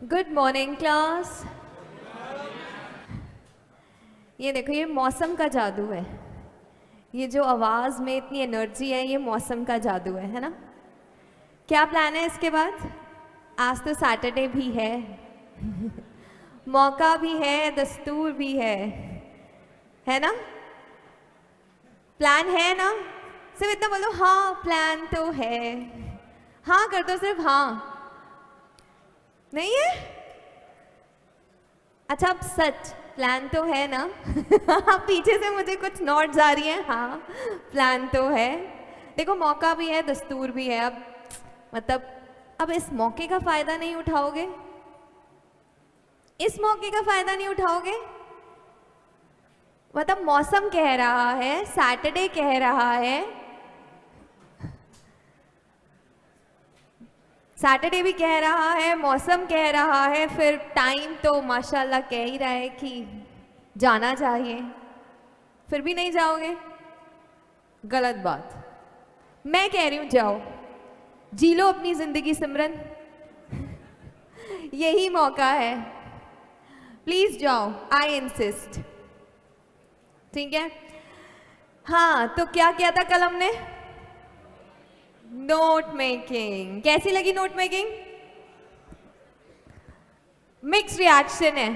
Good morning class. ये देखो, ये मौसम का जादू है। ये जो आवाज़ में इतनी एनर्जी है, ये मौसम का जादू है ना। क्या प्लान है इसके बाद? आज तो सैटरडे भी है मौका भी है, दस्तूर भी है ना। प्लान है ना? सिर्फ इतना बोलो, हाँ प्लान तो है। हाँ कर दो, सिर्फ हाँ। नहीं है? अच्छा, अब सच प्लान तो है ना पीछे से मुझे कुछ नोट्स आ रही हैं। हाँ प्लान तो है। देखो, मौका भी है, दस्तूर भी है। अब मतलब अब इस मौके का फायदा नहीं उठाओगे? इस मौके का फायदा नहीं उठाओगे? मतलब मौसम कह रहा है, सैटरडे कह रहा है, सैटरडे भी कह रहा है, मौसम कह रहा है, फिर टाइम तो माशाल्लाह कह ही रहा है कि जाना चाहिए, फिर भी नहीं जाओगे। गलत बात। मैं कह रही हूं जाओ, जी लो अपनी जिंदगी सिमरन यही मौका है, प्लीज जाओ, आई इंसिस्ट। ठीक है। हाँ, तो क्या किया था कल हमने? Note making. कैसी लगी नोट मेकिंग? मिक्स रिएक्शन है।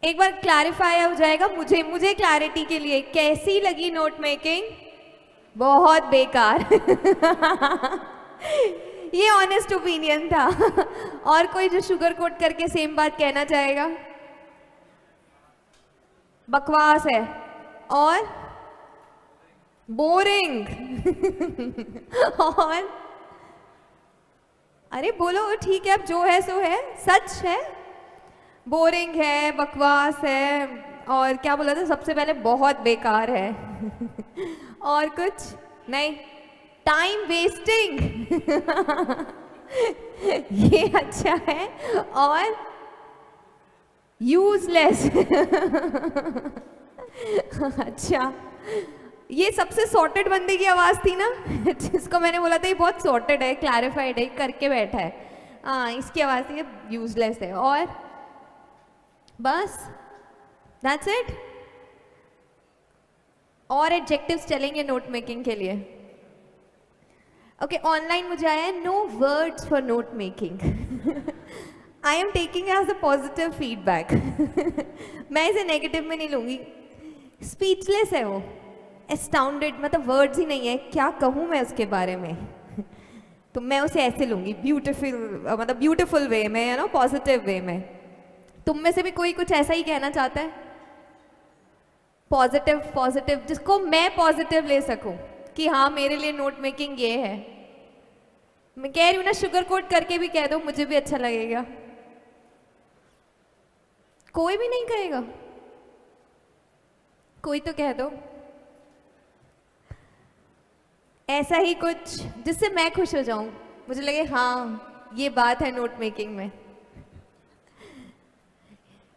एक बार क्लैरिफाई हो जाएगा मुझे क्लैरिटी के लिए, कैसी लगी नोट मेकिंग? बहुत बेकार ये ऑनेस्ट ओपिनियन था और कोई जो शुगर कोट करके सेम बात कहना चाहेगा? बकवास है और बोरिंग और अरे बोलो, ठीक है, अब जो है सो है, सच है। बोरिंग है, बकवास है, और क्या बोला था सबसे पहले? बहुत बेकार है और कुछ नहीं, टाइम वेस्टिंग ये अच्छा है, और यूजलेस अच्छा, ये सबसे सॉर्टेड बंदे की आवाज़ थी ना जिसको मैंने बोला था ये बहुत सॉर्टेड है, क्लैरिफाइड है, करके बैठा है। हाँ, इसकी आवाज़ थी, यूजलेस है, और बस दैट्स इट। और एडजेक्टिव्स चलेंगे नोट मेकिंग के लिए। ओके, ऑनलाइन मुझे आया है, no words for note making I am taking as a positive feedback मैं इसे नेगेटिव में नहीं लूंगी। स्पीचलेस है वो, एस्टाउंडेड, मतलब वर्ड्स ही नहीं है, क्या कहूँ मैं उसके बारे में तो मैं उसे ऐसे लूंगी, ब्यूटीफुल, मतलब ब्यूटीफुल वे में, है ना, पॉजिटिव वे में। तुम में से भी कोई कुछ ऐसा ही कहना चाहता है? पॉजिटिव, पॉजिटिव, जिसको मैं पॉजिटिव ले सकूं कि हाँ मेरे लिए नोट मेकिंग ये है। मैं कह रही हूँ ना, शुगर कोट करके भी कह दो, मुझे भी अच्छा लगेगा। कोई भी नहीं कहेगा? कोई तो कह दो ऐसा ही कुछ जिससे मैं खुश हो जाऊं, मुझे लगे हाँ ये बात है नोट मेकिंग में।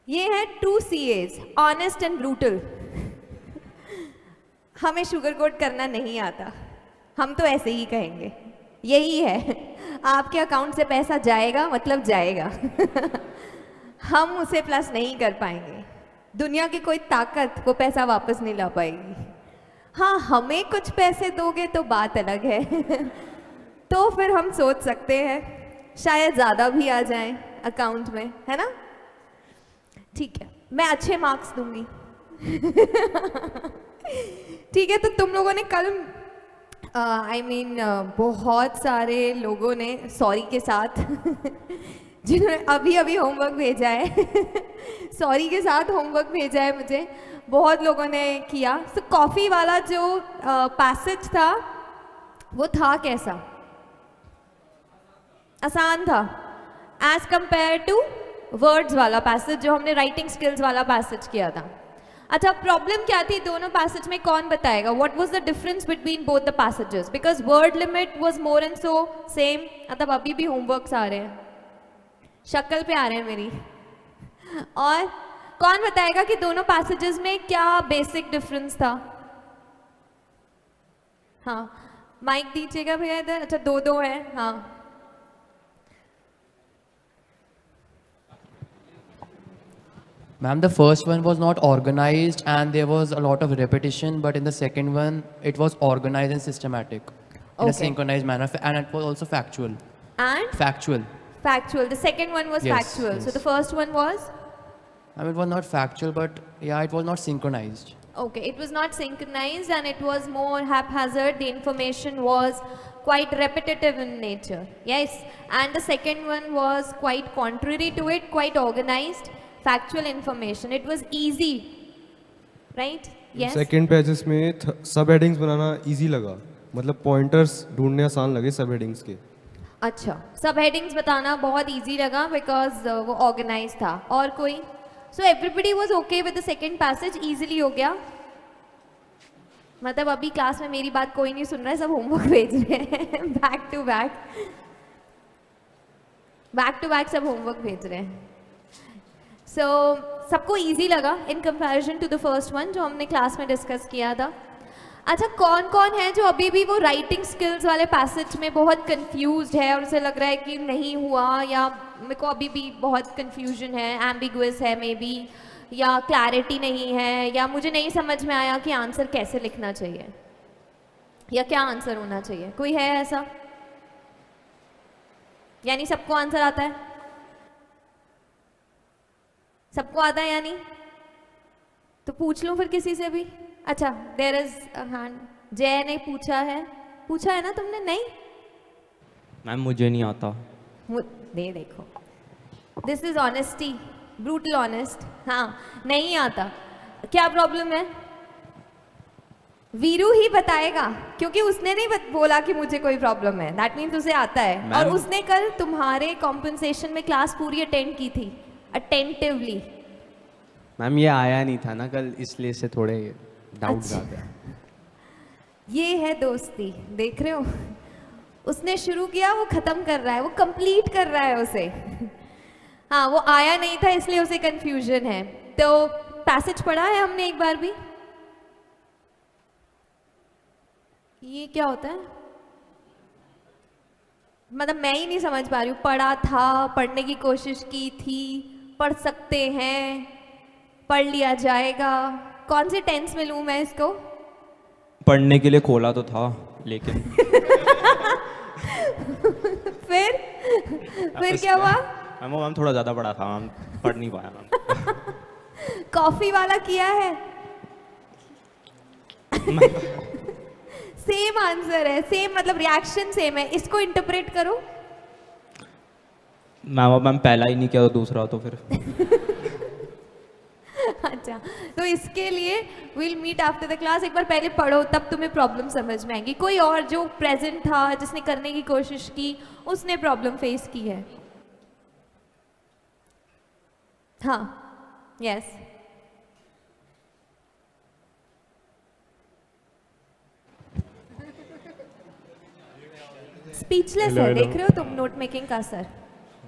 ये है 2 CAs, ऑनेस्ट एंड ब्रूटल। हमें शुगर कोट करना नहीं आता, हम तो ऐसे ही कहेंगे, यही है, आपके अकाउंट से पैसा जाएगा मतलब जाएगा हम उसे प्लस नहीं कर पाएंगे, दुनिया की कोई ताकत वो पैसा वापस नहीं ला पाएगी। हाँ, हमें कुछ पैसे दोगे तो बात अलग है तो फिर हम सोच सकते हैं, शायद ज़्यादा भी आ जाएं अकाउंट में, है ना। ठीक है, मैं अच्छे मार्क्स दूंगी ठीक है। तो तुम लोगों ने कल बहुत सारे लोगों ने, सॉरी के साथ जिन्होंने अभी अभी होमवर्क भेजा है सॉरी के साथ होमवर्क भेजा है मुझे, बहुत लोगों ने किया। तो कॉफ़ी वाला जो पैसेज था वो था कैसा? आसान था एज कंपेयर टू वर्ड्स वाला पैसेज जो हमने राइटिंग स्किल्स वाला पैसेज किया था। अच्छा, प्रॉब्लम क्या थी दोनों पैसेज में, कौन बताएगा? What was the difference between both the passages? Because word limit was more and so same. मतलब अभी भी होमवर्क्स आ रहे हैं, शक्ल पे आ रहे हैं मेरी। और कौन बताएगा कि दोनों पैसेजेस में क्या बेसिक डिफरेंस था? हाँ, माइक दीजिएगा भैया इधर। अच्छा, दो है। हाँ, Ma'am, the first one was not organized and there was a lot of repetition, but in the second one, it was organized and systematic in a synchronized manner, and it was also factual. And? Factual. Factual. The second one was factual. Yes. So the first one was? I mean, it was not factual, but yeah, it was not synchronized. Okay, it was not synchronized and it was more haphazard. The information was quite repetitive in nature. Yes. And the second one was quite contrary to it, quite organized. Factual information. It was easy, right? Yes. Second pages में सब headings बनाना easy लगा, मतलब pointers ढूंढने आसान लगे सब headings के. अच्छा, सब headings बताना बहुत easy लगा because वो organized था. और कोई? So everybody was okay with the second passage, easily हो गया. मतलब अभी क्लास में मेरी बात कोई नहीं सुन रहा है, सब homework भेज रहे हैं back to back सब homework भेज रहे हैं. So, सबको easy लगा in comparison to the first one जो हमने क्लास में डिस्कस किया था. अच्छा, कौन कौन है जो अभी भी वो राइटिंग स्किल्स वाले पैसेज में बहुत कंफ्यूज्ड है और उसे लग रहा है कि नहीं हुआ, या मेरे को अभी भी बहुत कंफ्यूजन है, एम्बिगुअस है मे बी, या क्लैरिटी नहीं है, या मुझे नहीं समझ में आया कि आंसर कैसे लिखना चाहिए या क्या आंसर होना चाहिए? कोई है ऐसा? यानी सबको आंसर आता है? सबको आता है यानी? तो पूछ लूं फिर किसी से भी. अच्छा, देयर इज अ हैंड. जय ने पूछा है ना तुमने? नहीं मैम, मुझे नहीं आता. देखो, this is honesty, brutal honest. हाँ, नहीं आता. क्या प्रॉब्लम है? वीरू ही बताएगा क्योंकि उसने नहीं बोला कि मुझे कोई प्रॉब्लम है. दैट मीन्स उसे आता है. और उसने कल तुम्हारे कॉम्पनसेशन में क्लास पूरी अटेंड की थी, अटेंटिवली. मैम, ये आया नहीं था ना कल, इसलिए से थोड़े डाउट आ गया. ये है दोस्ती, देख रहे हो? उसने शुरू किया, वो खत्म कर रहा है, वो कंप्लीट कर रहा है उसे. हाँ, वो आया नहीं था इसलिए उसे कंफ्यूजन है. तो पैसेज पढ़ा है हमने एक बार भी. ये क्या होता है? मतलब मैं ही नहीं समझ पा रही हूँ. पढ़ा था, पढ़ने की कोशिश की थी, पढ़ सकते हैं, पढ़ लिया जाएगा. कौन से टेंस में लूँ मैं इसको? पढ़ने के लिए खोला तो था लेकिन फिर क्या हुआ? मैम थोड़ा ज़्यादा पढ़ा था मैम, पढ़ नहीं पाया मैम. कॉफी वाला किया है? सेम आंसर है, सेम मतलब रिएक्शन सेम है. इसको इंटरप्रेट करो. मैम पहला ही नहीं किया तो दूसरा तो फिर. अच्छा, तो इसके लिए will meet after the class. एक बार पहले पढ़ो, तब तुम्हें प्रॉब्लम समझ में आएगी. कोई और जो प्रेजेंट था, जिसने करने की कोशिश की, उसने प्रॉब्लम फेस की है? हाँ, यस. स्पीचलेस है, देख रहे हो तुम नोट मेकिंग का असर.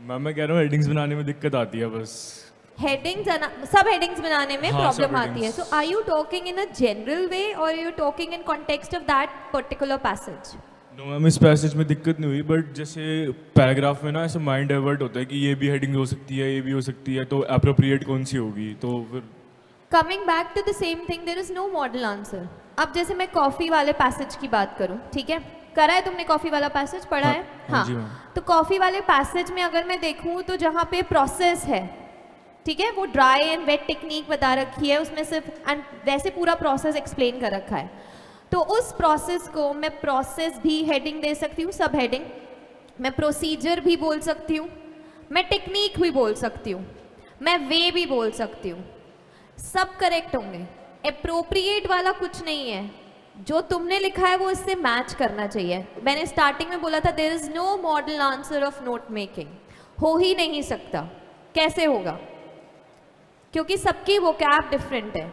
मैम, मैं कह रहा हूँ हेडिंग्स बनाने में दिक्कत आती है बस. हेडिंग्स, सब हेडिंग्स बनाने में प्रॉब्लम आती है. So are you talking in a general way और you talking in context of that particular passage? No ma'am, इस पैसेज में दिक्कत नहीं हुई, बट जैसे पैराग्राफ में ना ऐसे माइंड डाइवर्ट होता है कि ये भी हेडिंग हो सकती है, ये भी हो सकती है, तो एप्रोप्रिएट कौन सी होगी? तो फिर coming back to the same thing, there is no model answer. अब जैसे मैं कॉफी वाले पैसेज की बात करूं, ठीक है? करा है तुमने कॉफी वाला पैसेज? पढ़ा है? हाँ. तो कॉफी वाले पैसेज में अगर मैं देखूं तो जहाँ पे प्रोसेस है, ठीक है, वो ड्राई एंड वेट टेक्निक बता रखी है, उसमें सिर्फ एंड वैसे पूरा प्रोसेस एक्सप्लेन कर रखा है. तो उस प्रोसेस को मैं प्रोसेस भी हेडिंग दे सकती हूँ, सब हेडिंग. मैं प्रोसीजर भी बोल सकती हूँ, मैं टेक्निक भी बोल सकती हूँ, मैं वे भी बोल सकती हूँ. सब करेक्ट होंगे. एप्रोप्रिएट वाला कुछ नहीं है. जो तुमने लिखा है वो इससे मैच करना चाहिए. मैंने स्टार्टिंग में बोला था there is no model answer of note making. हो ही नहीं सकता. कैसे होगा? क्योंकि सबकी वोकैब डिफरेंट है.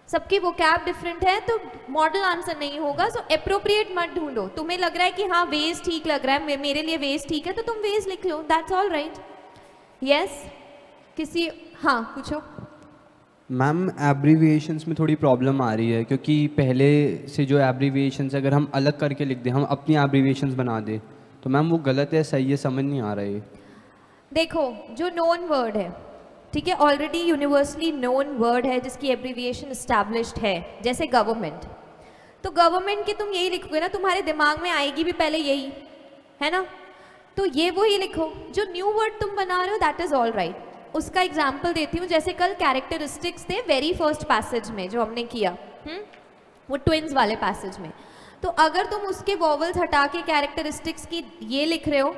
सबकी वोकैब डिफरेंट है, तो मॉडल आंसर नहीं होगा. सो एप्रोप्रिएट मत ढूंढो. तुम्हें लग रहा है कि हाँ वेज ठीक लग रहा है, मेरे लिए वेज ठीक है, तो तुम वेज लिख लो. That's all right. यस, किसी, हाँ पूछो. मैम, एब्रीविएशंस में थोड़ी प्रॉब्लम आ रही है क्योंकि पहले से जो एब्रीविएशंस अगर हम अलग करके लिख दें, हम अपनी एब्रीविएशंस बना दें, तो मैम वो गलत है, सही है, समझ नहीं आ रहा है. देखो, जो नोन वर्ड है, ठीक है, ऑलरेडी यूनिवर्सली नोन वर्ड है जिसकी एब्रीविएशन इस्टेब्लिश्ड है, जैसे गवर्नमेंट। तो गवर्नमेंट की तुम यही लिखोगे ना, तुम्हारे दिमाग में आएगी भी पहले यही, है ना, तो ये वो ही लिखो। जो न्यू वर्ड तुम बना रहे हो दैट इज़ ऑल राइट। उसका एग्जाम्पल देती हूँ, जैसे कल कैरेक्टरिस्टिक्स थे वेरी फर्स्ट पैसेज में जो हमने किया, वो ट्विन्स वाले पैसेज में। तो अगर तुम उसके वॉवल्स हटा के कैरेक्टरिस्टिक्स की ये लिख रहे हो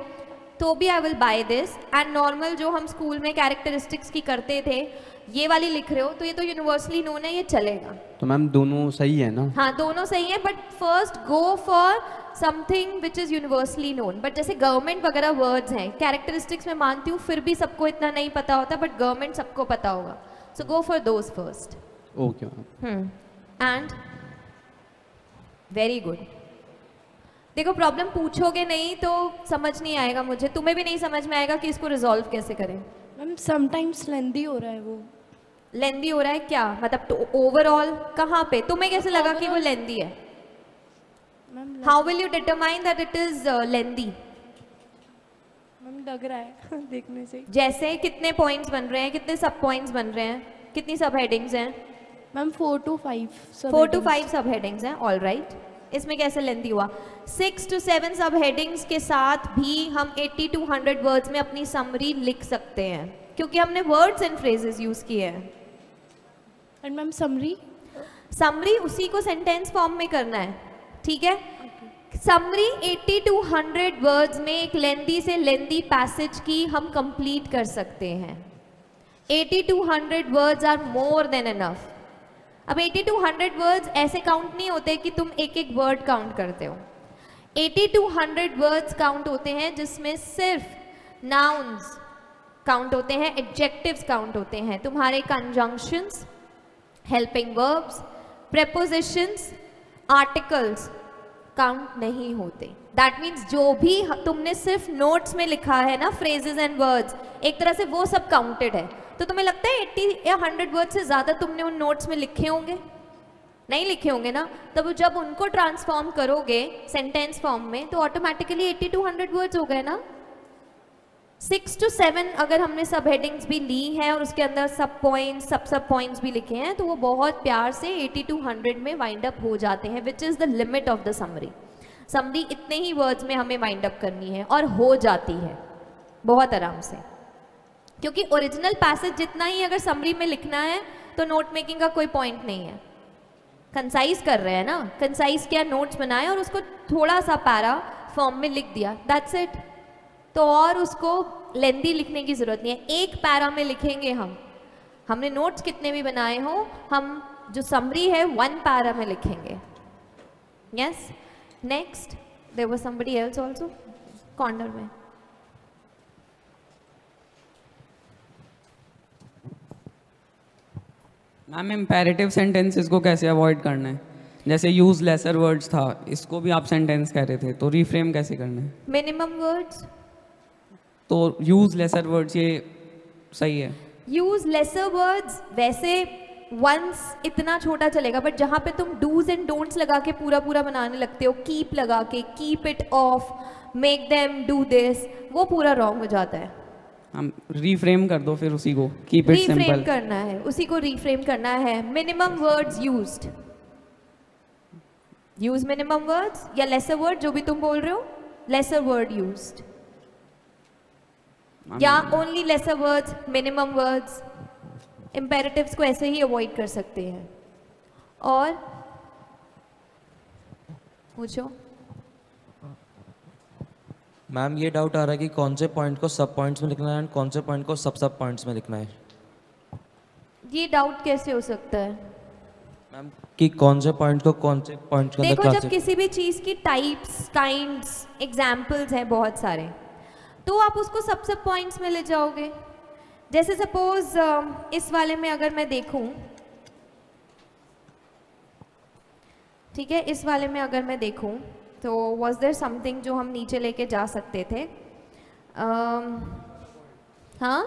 तो भी I will by this, and normal जो हम स्कूल में कैरेक्टरिस्टिक्स की करते थे ये वाली लिख रहे हो तो ये तो यूनिवर्सली नोन है, ये चलेगा। तो मैम दोनों सही है ना? हाँ दोनों सही है, but first go for something which is universally known. But जैसे गवर्नमेंट वगैरह वर्ड्स हैं, कैरेक्टरिस्टिक्स में मानती हूँ फिर भी सबको इतना नहीं पता होता, बट गवर्नमेंट सबको पता होगा, so go for those first. Okay ma'am. And very good. देखो प्रॉब्लम पूछोगे नहीं तो समझ नहीं आएगा, मुझे तुम्हें भी नहीं समझ में आएगा कि इसको रिजॉल्व कैसे करें। मैम समटाइम्स लेंदी हो रहा है वो। लेंदी हो रहा है क्या मतलब? तो ओवरऑल कहाँ पे तुम्हें कैसे लगा कि वो लेंदी है? How will you determine that it is lengthy? Ma'am लग रहा है देखने से। जैसे कितने पॉइंट्स बन रहे हैं, कितने सब पॉइंट्स बन रहे हैं, कितनी सब हेडिंग्स हैं? मैम 4 to 5 4 to 5 सब हेडिंग्स हैं, ऑल राइट। इसमें कैसे लेंदी हुआ? 6 to 7 सब हेडिंग्स के साथ भी हम 80 to 100 वर्ड्स में अपनी समरी लिख सकते हैं क्योंकि हमने वर्ड्स एंड फ्रेजेस यूज किए हैं। And ma'am summary? समरी उसी को सेंटेंस फॉर्म में करना है, ठीक है। समरी 80 to 100 वर्ड्स में एक लेंदी से लेंदी पैसेज की हम कंप्लीट कर सकते हैं। 80 to 100 words are more than enough. अब 80 to 100 वर्ड्स ऐसे काउंट नहीं होते कि तुम एक एक वर्ड काउंट करते हो। 80 to 100 वर्ड्स काउंट होते हैं जिसमें सिर्फ नाउन्स काउंट होते हैं, एडजेक्टिव्स काउंट होते हैं, तुम्हारे conjunctions, helping verbs, prepositions, articles count नहीं होते। दैट मीन्स जो भी तुमने सिर्फ नोट्स में लिखा है ना, फ्रेजेस एंड वर्ड्स, एक तरह से वो सब काउंटेड है। तो तुम्हें लगता है 80 या 100 वर्ड से ज़्यादा तुमने उन नोट्स में लिखे होंगे? नहीं लिखे होंगे ना। तब जब उनको ट्रांसफॉर्म करोगे सेंटेंस फॉर्म में तो ऑटोमेटिकली 80 to 100 वर्ड्स हो गए ना। 6 to 7 अगर हमने सब हेडिंग्स भी ली हैं और उसके अंदर सब पॉइंट्स भी लिखे हैं तो वो बहुत प्यार से 80 to 100 में वाइंड अप हो जाते हैं, which is the limit of the summary. Summary इतने ही वर्ड्स में हमें वाइंड अप करनी है और हो जाती है बहुत आराम से, क्योंकि ओरिजिनल पैसेज जितना ही अगर समरी में लिखना है तो नोट मेकिंग का कोई पॉइंट नहीं है। कंसाइज कर रहे हैं ना, कंसाइज क्या, नोट्स बनाए और उसको थोड़ा सा पैरा फॉर्म में लिख दिया, दैट्स इट। तो और उसको लेंदी लिखने की ज़रूरत नहीं है, एक पैरा में लिखेंगे हमने नोट्स कितने भी बनाए हो, हम जो समरी है 1 पैरा में लिखेंगे। Yes, next there was somebody else also corner में। मैम इम्पेरेटिव सेंटेंसेस को कैसे अवॉइड करना है? जैसे यूज लेसर वर्ड्स था, इसको भी आप सेंटेंस कह रहे थे, तो रिफ्रेम कैसे करना है? मिनिमम वर्ड्स, तो यूज लेसर वर्ड्स ये सही है? यूज लेसर वर्ड्स वैसे वंस इतना छोटा चलेगा, बट जहाँ पे तुम डूज एंड डोंट्स लगा के पूरा बनाने लगते हो, कीप लगा के, keep it of, make them do this, वो पूरा रॉन्ग हो जाता है। हम रिफ्रेम कर दो फिर उसी को, कीप इट सिंपल। रिफ्रेम करना है, उसी को रिफ्रेम करना है। Minimum words used, use minimum words या लेसर वर्ड, जो भी तुम बोल रहे हो, लेसर वर्ड यूज्ड या only lesser words, minimum words. Imperatives को ऐसे ही अवॉइड कर सकते हैं। और पूछो। मैम ये डाउट आ रहा है कि कौन से पॉइंट को सब पॉइंट्स में लिखना है और कौन से पॉइंट को सब पॉइंट्स में लिखना है। ये डाउट कैसे हो सकता है मैम कि कौन से पॉइंट को कौन से पॉइंट के अंदर देखो, जब किसी भी चीज़ की टाइप्स, काइंड्स, एग्जाम्पल्स हैं बहुत सारे, तो आप उसको सब पॉइंट्स में ले जाओगे। जैसे सपोज इस वाले में अगर मैं देखूं, ठीक है, इस वाले में अगर मैं देखूं तो वॉज देयर समथिंग जो हम नीचे लेके जा सकते थे? हाँ,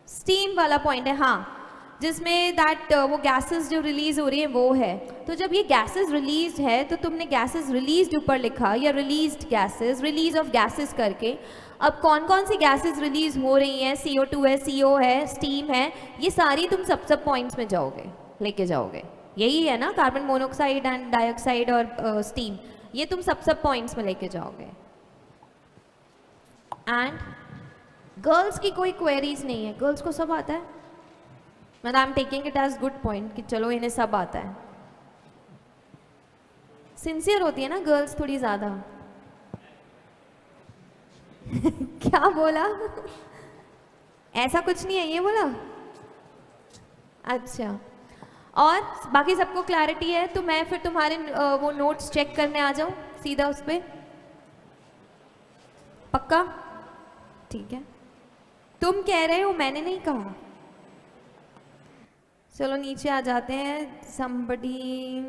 स्टीम वाला पॉइंट है। हाँ, जिसमें दैट वो गैसेस जो रिलीज हो रही है वो है। तो जब ये गैसेस रिलीज है तो तुमने गैसेस रिलीज्ड ऊपर लिखा या released gases, release of gases करके। अब कौन कौन सी गैसेस रिलीज हो रही हैं, CO2 है, CO है, स्टीम है, ये सारी तुम सब पॉइंट्स में जाओगे, लेके जाओगे। यही है ना, कार्बन मोनोऑक्साइड एंड डाइऑक्साइड और स्टीम, ये तुम सब पॉइंट्स में लेके जाओगे। एंड गर्ल्स की कोई क्वेरीज नहीं है, गर्ल्स को सब आता है। मतलब I am taking it as good point कि चलो इन्हें सब आता है। सिंसियर होती है ना गर्ल्स थोड़ी ज़्यादा। क्या बोला? ऐसा कुछ नहीं है, ये बोला। अच्छा, और बाकी सबको क्लैरिटी है? तो मैं फिर तुम्हारे वो नोट्स चेक करने आ जाऊँ सीधा उस पर, पक्का? ठीक है, तुम कह रहे हो, मैंने नहीं कहा। चलो नीचे आ जाते हैं। somebody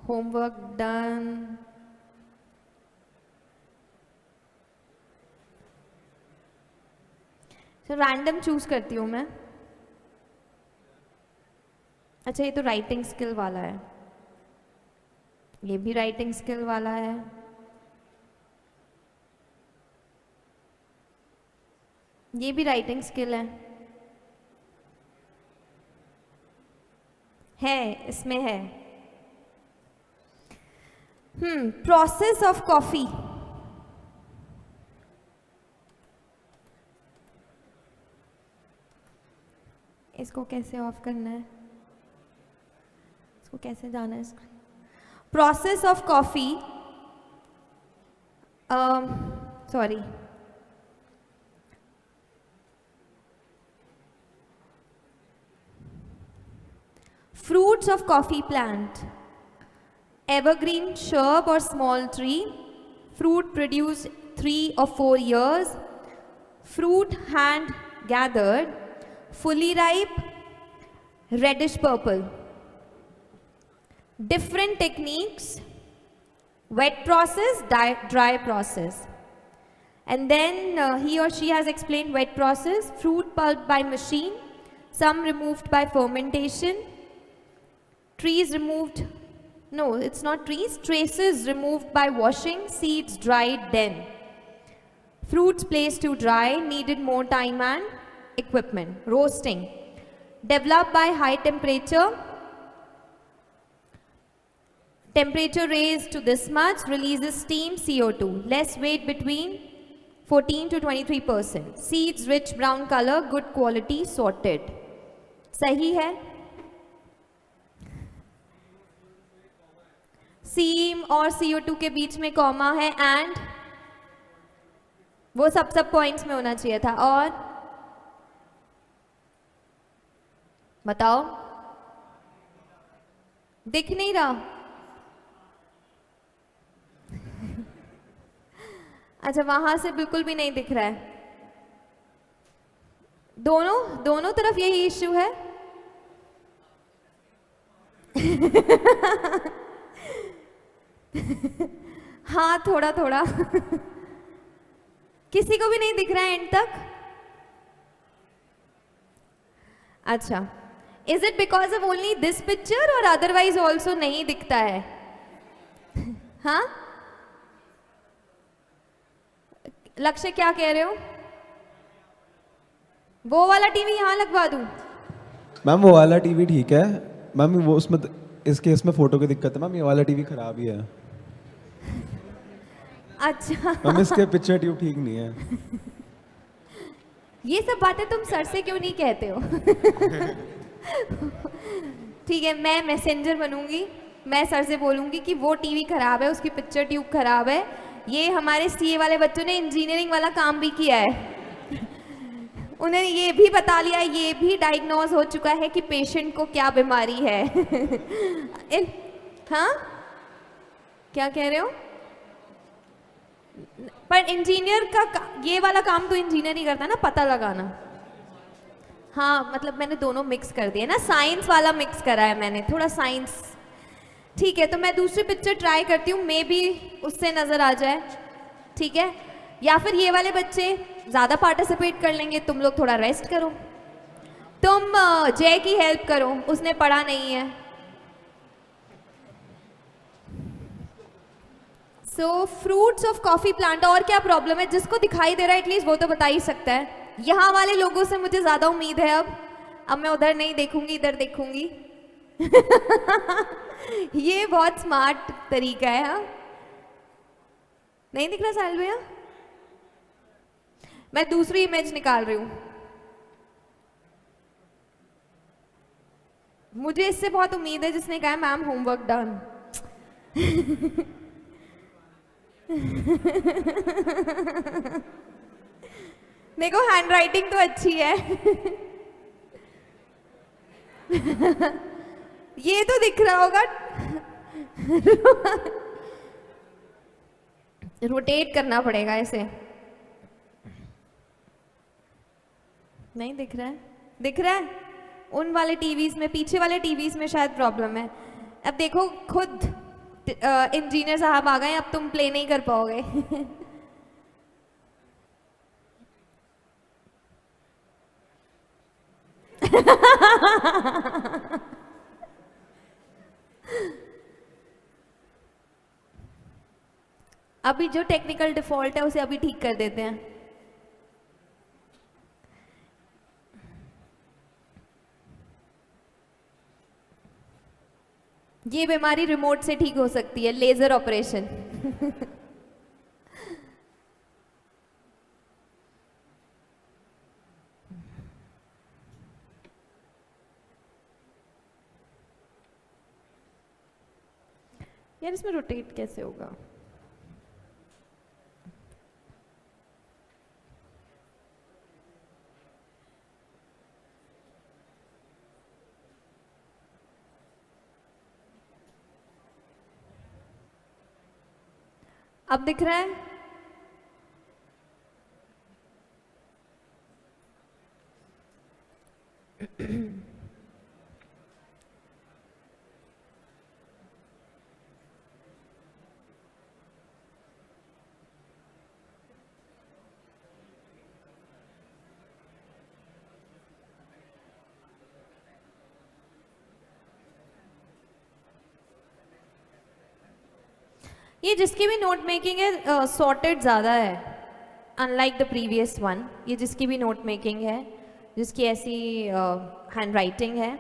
homework done। तो रैंडम चूज करती हूँ मैं। अच्छा, ये तो राइटिंग स्किल वाला है, ये भी राइटिंग स्किल वाला है। ये भी राइटिंग स्किल है इसमें है। Process of coffee. इसको कैसे ऑफ करना है, इसको कैसे जाना है? Process of coffee, sorry, fruits of coffee plant, evergreen shrub or small tree, fruit produced 3 or 4 years, fruit hand gathered, fully ripe, reddish purple. Different techniques: wet process, dry process. And then he or she has explained wet process: fruit pulped by machine, some removed by fermentation, trees removed, no, it's not trees, traces removed by washing, seeds dried then. Fruits placed to dry, needed more time and equipment. Roasting, developed by high temperature, temperature raised to this much, releases steam, CO2, less weight between 14 to 23%. Seeds rich brown color, good quality, sorted. सही है? सीम और CO2 के बीच में comma है, and वो सब points में होना चाहिए था। और बताओ, दिख नहीं रहा? अच्छा, वहां से बिल्कुल भी नहीं दिख रहा है। दोनों तरफ यही इश्यू है। हाँ, थोड़ा थोड़ा। किसी को भी नहीं दिख रहा है एंड तक? अच्छा, is it because of only this picture और अदरवाइज ऑल्सो नहीं दिखता है? हाँ, लक्ष्य क्या कह रहे हो? वो वाला टीवी यहाँ लगवा दूं? मैम वो वाला टीवी ठीक है मैम, वो उसमें इस केस में फोटो की दिक्कत है मैम, ये वाला टीवी खराब ही है। अच्छा मैम इसके पिक्चर ट्यूब ठीक नहीं है। ये सब बातें तुम सर से क्यों नहीं कहते हो? ठीक है, मैं मैसेंजर बनूंगी, मैं सर से बोलूंगी कि वो टीवी खराब है, उसकी पिक्चर ट्यूब खराब है। ये हमारे सीए वाले बच्चों ने इंजीनियरिंग वाला काम भी किया है। उन्हें ये भी बता लिया, ये भी डायग्नोज हो चुका है कि पेशेंट को क्या बीमारी है। हाँ, क्या कह रहे हो? पर इंजीनियर का ये वाला काम तो इंजीनियर ही करता है ना, पता लगाना। हाँ, मतलब मैंने दोनों मिक्स कर दिए ना, साइंस वाला मिक्स करा है मैंने, थोड़ा साइंस। ठीक है, तो मैं दूसरी पिक्चर ट्राई करती हूँ, मे बी उससे नज़र आ जाए। ठीक है, या फिर ये वाले बच्चे ज़्यादा पार्टिसिपेट कर लेंगे, तुम लोग थोड़ा रेस्ट करो। तुम जय की हेल्प करो, उसने पढ़ा नहीं है। सो फ्रूट्स ऑफ कॉफी प्लांट, और क्या प्रॉब्लम है? जिसको दिखाई दे रहा है एटलीस्ट वो तो बता ही सकता है। यहाँ वाले लोगों से मुझे ज़्यादा उम्मीद है। अब मैं उधर नहीं देखूंगी, इधर देखूंगी। ये बहुत स्मार्ट तरीका है। हाँ, नहीं दिख रहा साहिल भैया? मैं दूसरी इमेज निकाल रही हूँ। मुझे इससे बहुत उम्मीद है जिसने कहा मैम होमवर्क डन। देखो हैंड राइटिंग तो अच्छी है। ये तो दिख रहा होगा। रोटेट करना पड़ेगा इसे। नहीं दिख रहा है? दिख रहा है? उन वाले टीवीज में, पीछे वाले टीवीज में शायद प्रॉब्लम है। अब देखो खुद इंजीनियर साहब आ गए, अब तुम प्ले नहीं कर पाओगे। अभी जो टेक्निकल डिफॉल्ट है उसे अभी ठीक कर देते हैं। ये बीमारी रिमोट से ठीक हो सकती है, लेजर ऑपरेशन। यार इसमें रोटेट कैसे होगा? अब दिख रहा है? ये जिसकी भी नोट मेकिंग है सॉर्टेड ज़्यादा है, अनलाइक द प्रीवियस वन। ये जिसकी भी नोट मेकिंग है, जिसकी ऐसी हैंड राइटिंग है,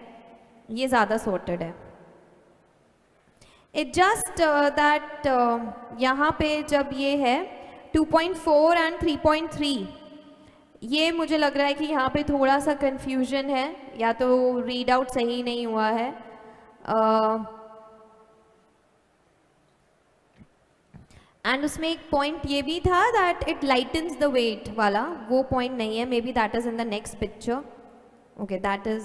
ये ज़्यादा सॉर्टेड है। इट जस्ट दैट यहाँ पे जब ये है 2.4 एंड 3.3, ये मुझे लग रहा है कि यहाँ पे थोड़ा सा कंफ्यूजन है, या तो रीड आउट सही नहीं हुआ है। एंड उसमें एक पॉइंट ये भी था that it lightens the weight वाला, वो पॉइंट नहीं है। Maybe that is in the next picture. Okay that is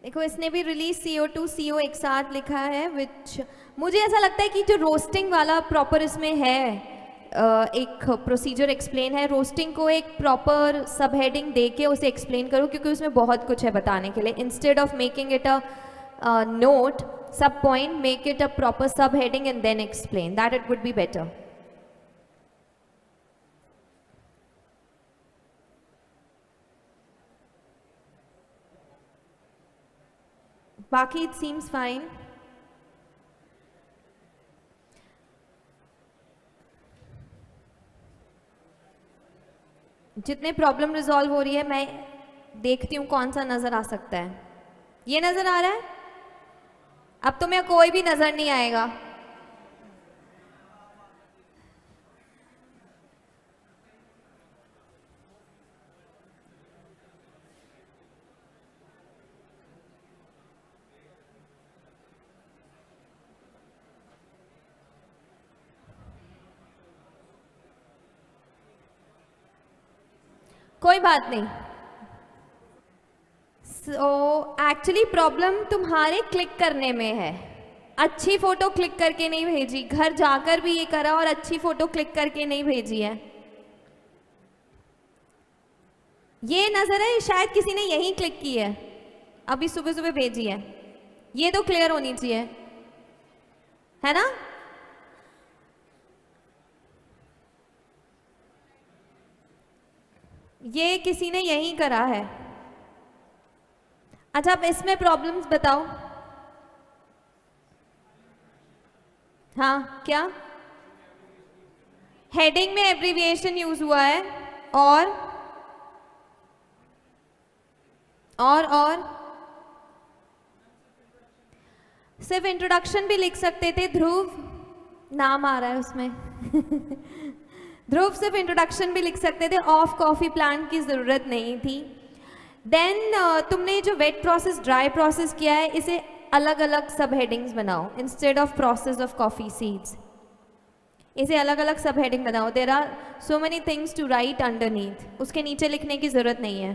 देखो इसने भी रिलीज CO2 CO एक साथ लिखा है, विच मुझे ऐसा लगता है कि जो रोस्टिंग वाला प्रॉपर इसमें है एक प्रोसीजर एक्सप्लेन है। रोस्टिंग को एक प्रॉपर सब हेडिंग दे के उसे एक्सप्लेन करो, क्योंकि उसमें बहुत कुछ है बताने के लिए। Instead of making it a note sub point, make it a proper sub heading and then explain, that it would be better. बाकी इट सीम्स फाइन। जितने प्रॉब्लम रिजॉल्व हो रही है मैं देखती हूँ कौन सा नज़र आ सकता है। ये नज़र आ रहा है? अब तो मैं कोई भी नज़र नहीं आएगा। कोई बात नहीं। सो एक्चुअली प्रॉब्लम तुम्हारे क्लिक करने में है। अच्छी फोटो क्लिक करके नहीं भेजी, घर जाकर भी ये करा और अच्छी फोटो क्लिक करके नहीं भेजी है। ये नजर है शायद किसी ने यहीं क्लिक की है, अभी सुबह सुबह भेजी है। ये तो क्लियर होनी चाहिए, है ना? ये किसी ने यही करा है। अच्छा, अब इसमें प्रॉब्लम्स बताओ। हाँ, क्या हेडिंग में एब्रीविएशन यूज हुआ है? और सिर्फ इंट्रोडक्शन भी लिख सकते थे। ध्रुव नाम आ रहा है उसमें ध्रुव सिर्फ इंट्रोडक्शन भी लिख सकते थे, ऑफ कॉफी प्लांट की जरूरत नहीं थी। देन तुमने जो वेट प्रोसेस ड्राई प्रोसेस किया है, इसे अलग अलग सब हेडिंग्स बनाओ। Instead of process of coffee seeds, इसे अलग अलग सब हेडिंग बनाओ। There are so many things to write underneath, उसके नीचे लिखने की जरूरत नहीं है।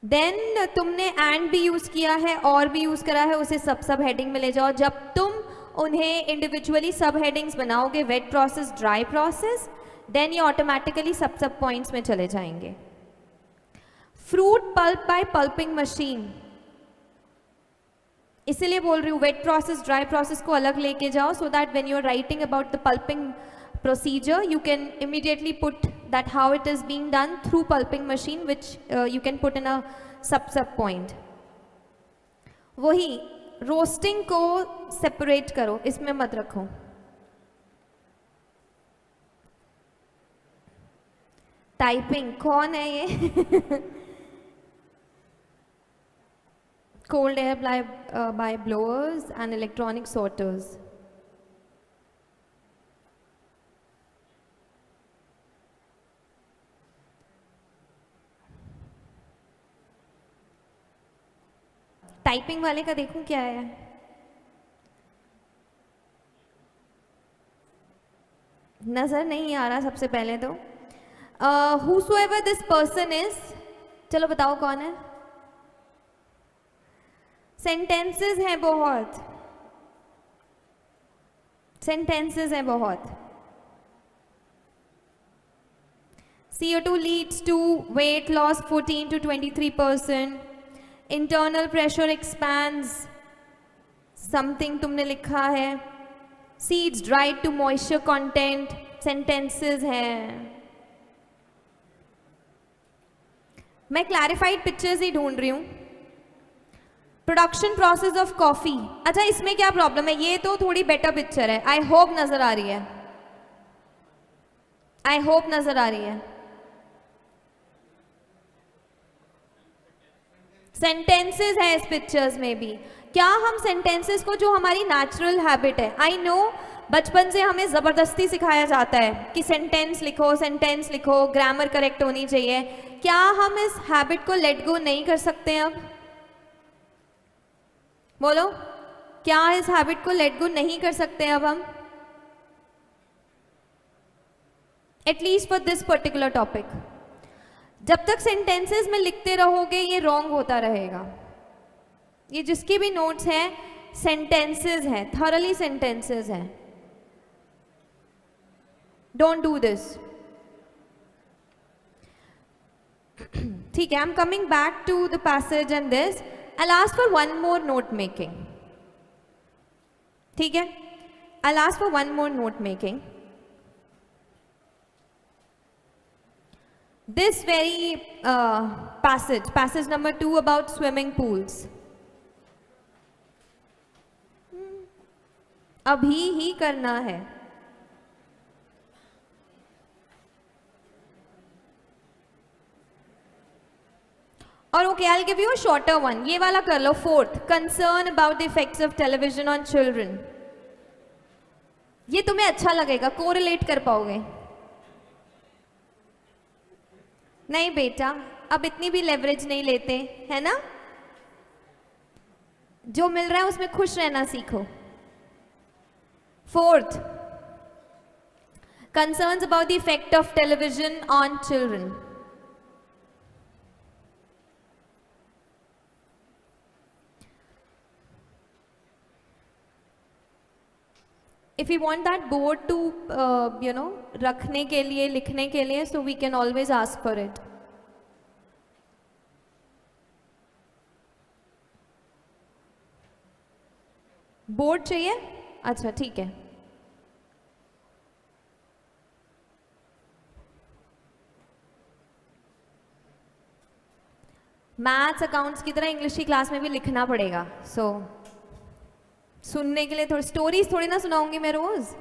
देन तुमने एंड भी यूज किया है और भी यूज करा है, उसे सब हेडिंग में ले जाओ। जब तुम उन्हें इंडिविजुअली सब हेडिंग्स बनाओगे, wet process dry process, then ये ऑटोमेटिकली सब पॉइंट्स में चले जाएंगे। Fruit pulp by pulping machine, इसीलिए बोल रही हूँ वेट प्रोसेस ड्राई प्रोसेस को अलग लेके जाओ, so that when you are writing about the pulping procedure you can immediately put that how it is being done through pulping machine, which you can put in a sub point. वही roasting को separate करो, इसमें मत रखो। Typing कौन है ये cold air by blowers and electronic sorters. Typing वाले का देखूं क्या है। नजर नहीं आ रहा सबसे पहले तो। whosoever this person is, चलो बताओ कौन है। सेंटेंसेस हैं बहुत, सेंटेंसेस हैं बहुत। CO2 leads to weight loss 14 to 23%. Internal pressure expands, something तुमने लिखा है। Seeds dried to moisture content, sentences हैं। मैं clarified pictures ही ढूंढ रही हूँ। Production process of coffee, अच्छा इसमें क्या प्रॉब्लम है? ये तो थोड़ी बेटर पिक्चर है। I hope नजर आ रही है, I hope नजर आ रही है। सेंटेंसेस है इस पिक्चर्स में भी। क्या हम सेंटेंसेस को, जो हमारी नेचुरल हैबिट है, आई नो बचपन से हमें ज़बरदस्ती सिखाया जाता है कि सेंटेंस लिखो, सेंटेंस लिखो, ग्रामर करेक्ट होनी चाहिए, क्या हम इस हैबिट को लेट गो नहीं कर सकते हैं? अब बोलो, क्या इस हैबिट को लेट गो नहीं कर सकते हैं अब हम? At least for this particular topic. जब तक सेंटेंसेस में लिखते रहोगे ये रॉन्ग होता रहेगा। ये जिसके भी नोट्स हैं सेंटेंसेस हैं, थॉरली सेंटेंसेस हैं। Don't do this. ठीक है, I am coming back to the passage and this. I ask for one more note making. ठीक है, I ask for one more note making. This very passage number 2 about swimming pools, अभी ही करना है। और okay, I'll give you a shorter one, ये वाला कर लो। 4th, concern about the effects of television on children। ये तुम्हें अच्छा लगेगा, कोरिलेट कर पाओगे। नहीं बेटा, अब इतनी भी लेवरेज नहीं लेते, है ना? जो मिल रहा है उसमें खुश रहना सीखो। 4th, concerns about the effect of television on children. If we want that board to, रखने के लिए, लिखने के लिए, so we can always ask for it. Board चाहिए? अच्छा ठीक है। मैथ्स अकाउंट्स की तरह इंग्लिश की क्लास में भी लिखना पड़ेगा। सुनने के लिए थोड़ी स्टोरीज थोड़ी ना सुनाऊंगी मैं रोज।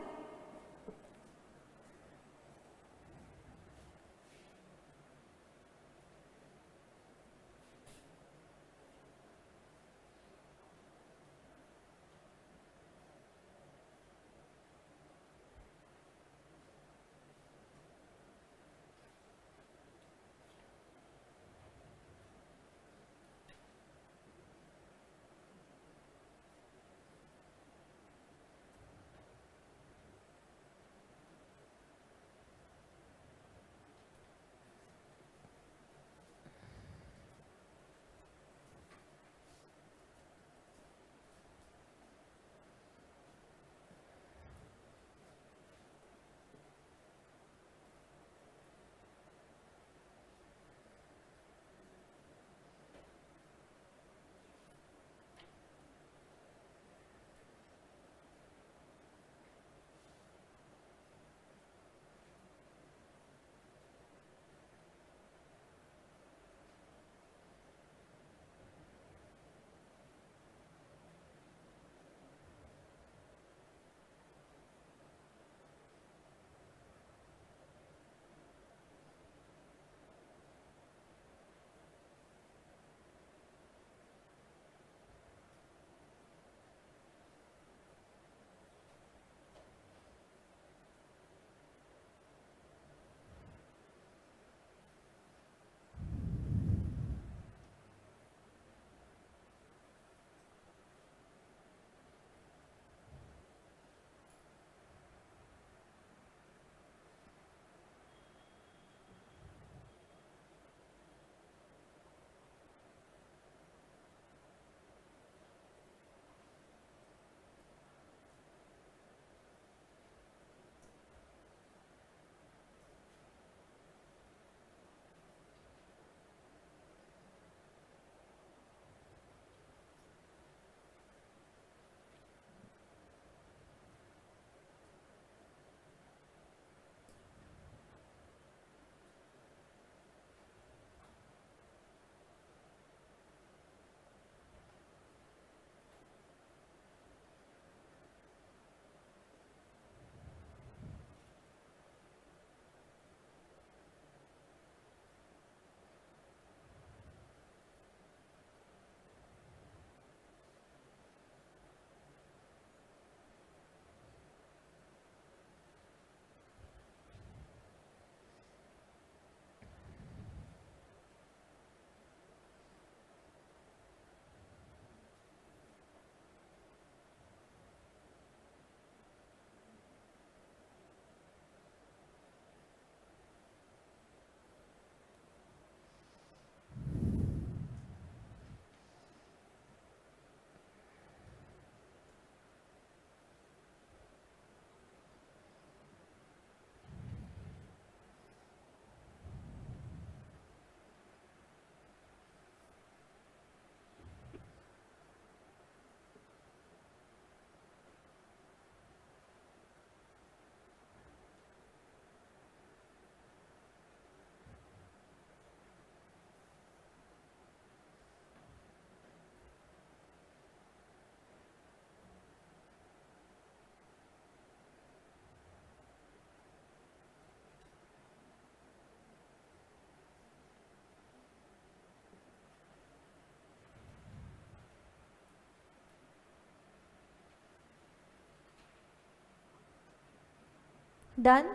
Done?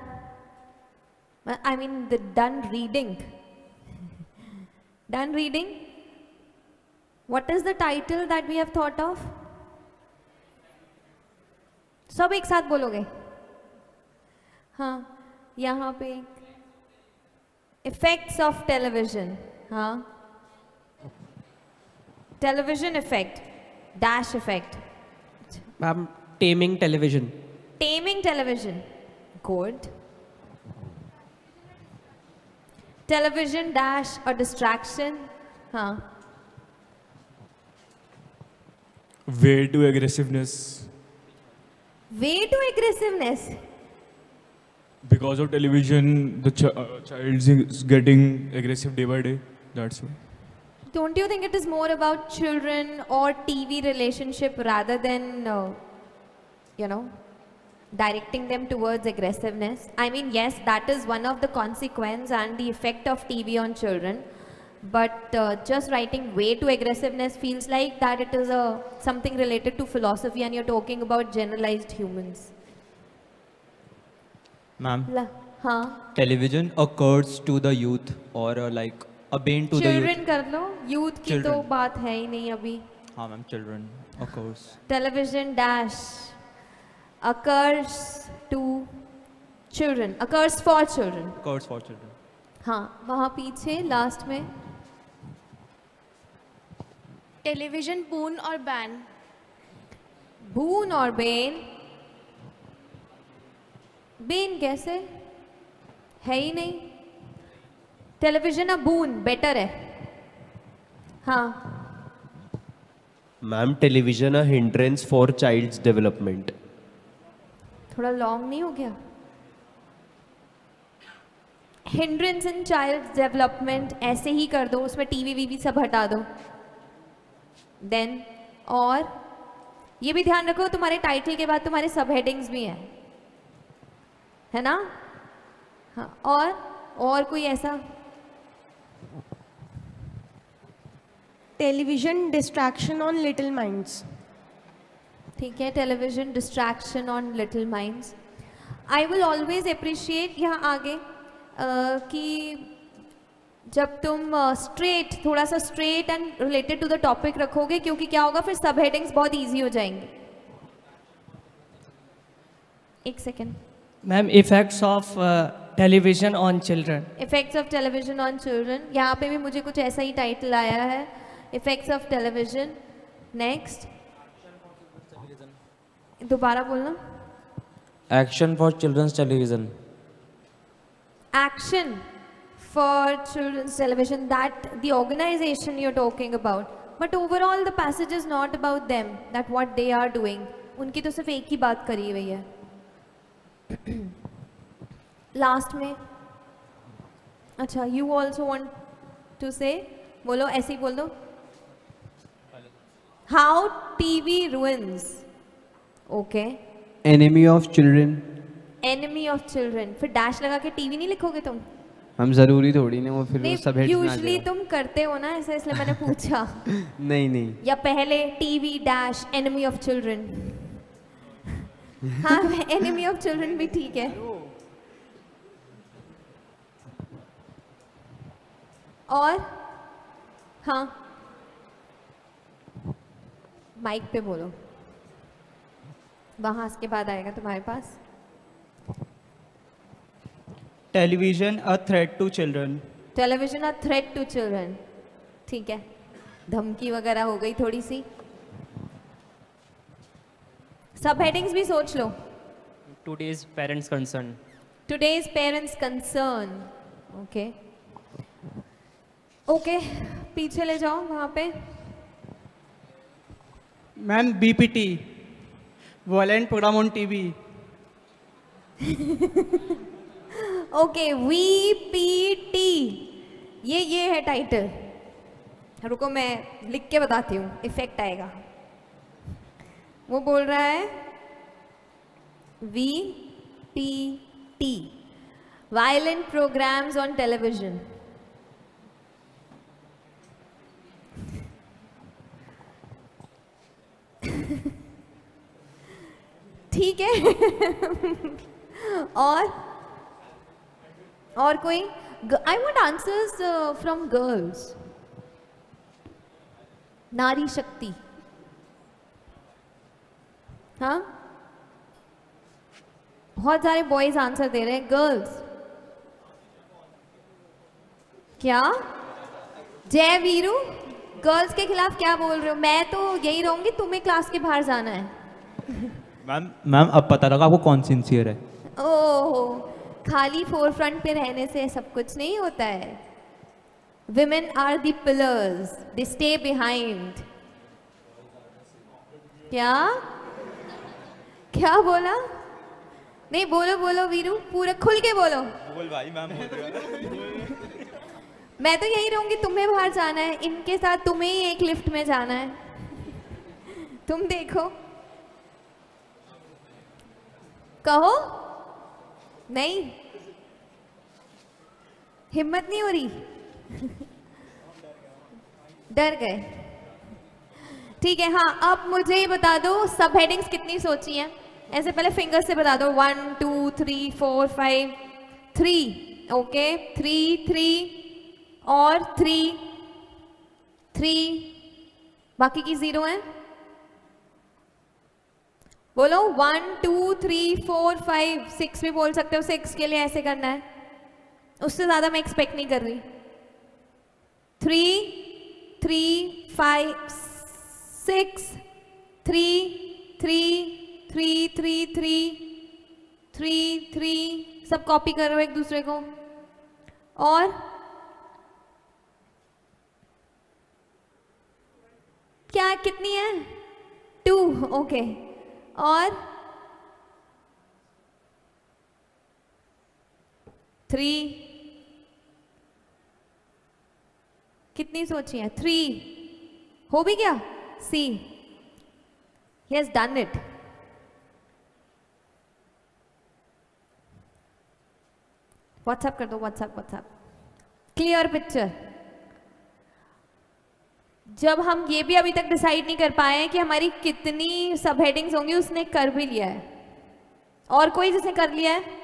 I mean the done reading. Done reading? What is the title that we have thought of? सब एक साथ बोलोगे? हाँ, यहाँ पे effects of television. हाँ, television effect, dash effect. Ma'am, taming television. Taming television. Good. Television dash a distraction. हाँ. Way to aggressiveness. Way to aggressiveness. Because of television, the child is getting aggressive day by day. That's why. Don't you think it is more about children or TV relationship rather than, directing them towards aggressiveness? I mean, yes, that is one of the consequence and the effect of TV on children. But just writing way to aggressiveness feels like that it is something related to philosophy and you're talking about generalized humans. Ma'am, हाँ television occurs to the youth or like a bane to the children youth. कर लो, youth की तो Children. बात है ही नहीं अभी. हाँ ma'am, children occurs. Television dash occurs to children, occurs for children. Occurs for children. हाँ, वहाँ पीछे लास्ट में टेलीविजन boon और ban. boon और bane. बेन कैसे है ही नहीं. टेलीविजन अ बून बेटर है. हाँ ma'am television a hindrance for child's development. थोड़ा लॉन्ग नहीं हो गया. हिंड्रेंस इन चाइल्ड डेवलपमेंट ऐसे ही कर दो, उसमें टीवी वीवी सब हटा दो. देन और ये भी ध्यान रखो तुम्हारे टाइटल के बाद तुम्हारे सब हेडिंग्स भी हैं, है ना. हाँ और कोई ऐसा. Television distraction on little minds. ठीक है, television distraction on little minds. I will always appreciate यहाँ आगे कि जब तुम थोड़ा सा straight and related to the topic रखोगे, क्योंकि क्या होगा फिर सब हेडिंग्स बहुत ईजी हो जाएंगे. एक second. Ma'am effects of television on children. Effects of television on children. यहाँ पे भी मुझे कुछ ऐसा ही टाइटल आया है, इफेक्ट्स ऑफ टेलीविजन. नेक्स्ट दोबारा बोलना. Action for children's television. Action for children's television, that the organization you're talking about, but overall the passage is not about them, that what they are doing. उनकी तो सिर्फ एक ही बात करी हुई है. लास्ट में अच्छा, you also want to say, बोलो ऐसे ही बोल दो. How TV ruins. Okay. Enemy of children. Enemy of children. फिर डैश लगा के टीवी नहीं लिखोगे तुम. हम जरूरी थोड़ी ना वो फिर वो सब हेड्स में आ यूजुअली जाएगा. तुम करते हो ना ऐसा, इसलिए मैंने पूछा. नहीं या पहले TV dash enemy of children. हाँ एनिमी ऑफ चिल्ड्रन भी ठीक है. और हाँ माइक पे बोलो, वहां के बाद आएगा तुम्हारे पास. Television a threat to children. Television a threat to children. ठीक है, धमकी वगैरह हो गई थोड़ी सी. सब हेडिंग्स भी सोच लो. Today's parents concern. Today's parents concern. Okay okay, पीछे ले जाओ वहां पे. Ma'am BPT, violent program on TV. Okay VPT, ये है टाइटल. रुको मैं लिख के बताती हूँ, इफेक्ट आएगा. वो बोल रहा है VPT, violent programmes on television. ठीक है. और कोई. I want answers from girls. नारी शक्ति. हाँ बहुत सारे बॉयज आंसर दे रहे हैं. गर्ल्स क्या? जय वीरू, गर्ल्स के खिलाफ क्या बोल रहे हो? मैं तो यही रहूंगी, तुम्हें क्लास के बाहर जाना है. मैम अब पता लगा आपको कौन सिंसियर है. ओह, खाली फोरफ्रंट पे रहने से सब कुछ नहीं होता है. Women are the pillars, they stay behind. क्या? क्या बोला? नहीं बोलो बोलो वीरू, पूरा खुल के बोलो। बोल भाई, मैम बोल रही है। मैं तो यही रहूंगी, तुम्हें बाहर जाना है, इनके साथ तुम्हें ही एक लिफ्ट में जाना है। तुम देखो, कहो। नहीं, हिम्मत नहीं हो रही। डर गए। ठीक है, हाँ अब मुझे ये बता दो सब हेडिंग्स कितनी सोची हैं। ऐसे पहले फिंगर से बता दो, 1 2 3 4 5 3। ओके, 3 3 और 3 3, बाकी की 0 है। बोलो 1 2 3 4 5 6 भी बोल सकते हो। 6 के लिए ऐसे करना है, उससे ज़्यादा मैं एक्सपेक्ट नहीं कर रही। 3 3 5 6 3 3 3 3 3 3 3, सब कॉपी करो एक दूसरे को। और क्या कितनी है? 2। ओके, और 3 कितनी सोची है? 3 हो भी गया। सी, he has done it. WhatsApp कर दो, व्हाट्सएप। Clear picture. जब हम ये भी अभी तक डिसाइड नहीं कर पाए हैं कि हमारी कितनी सब हेडिंग्स होंगी, उसने कर भी लिया है। और कोई जिसने कर लिया है?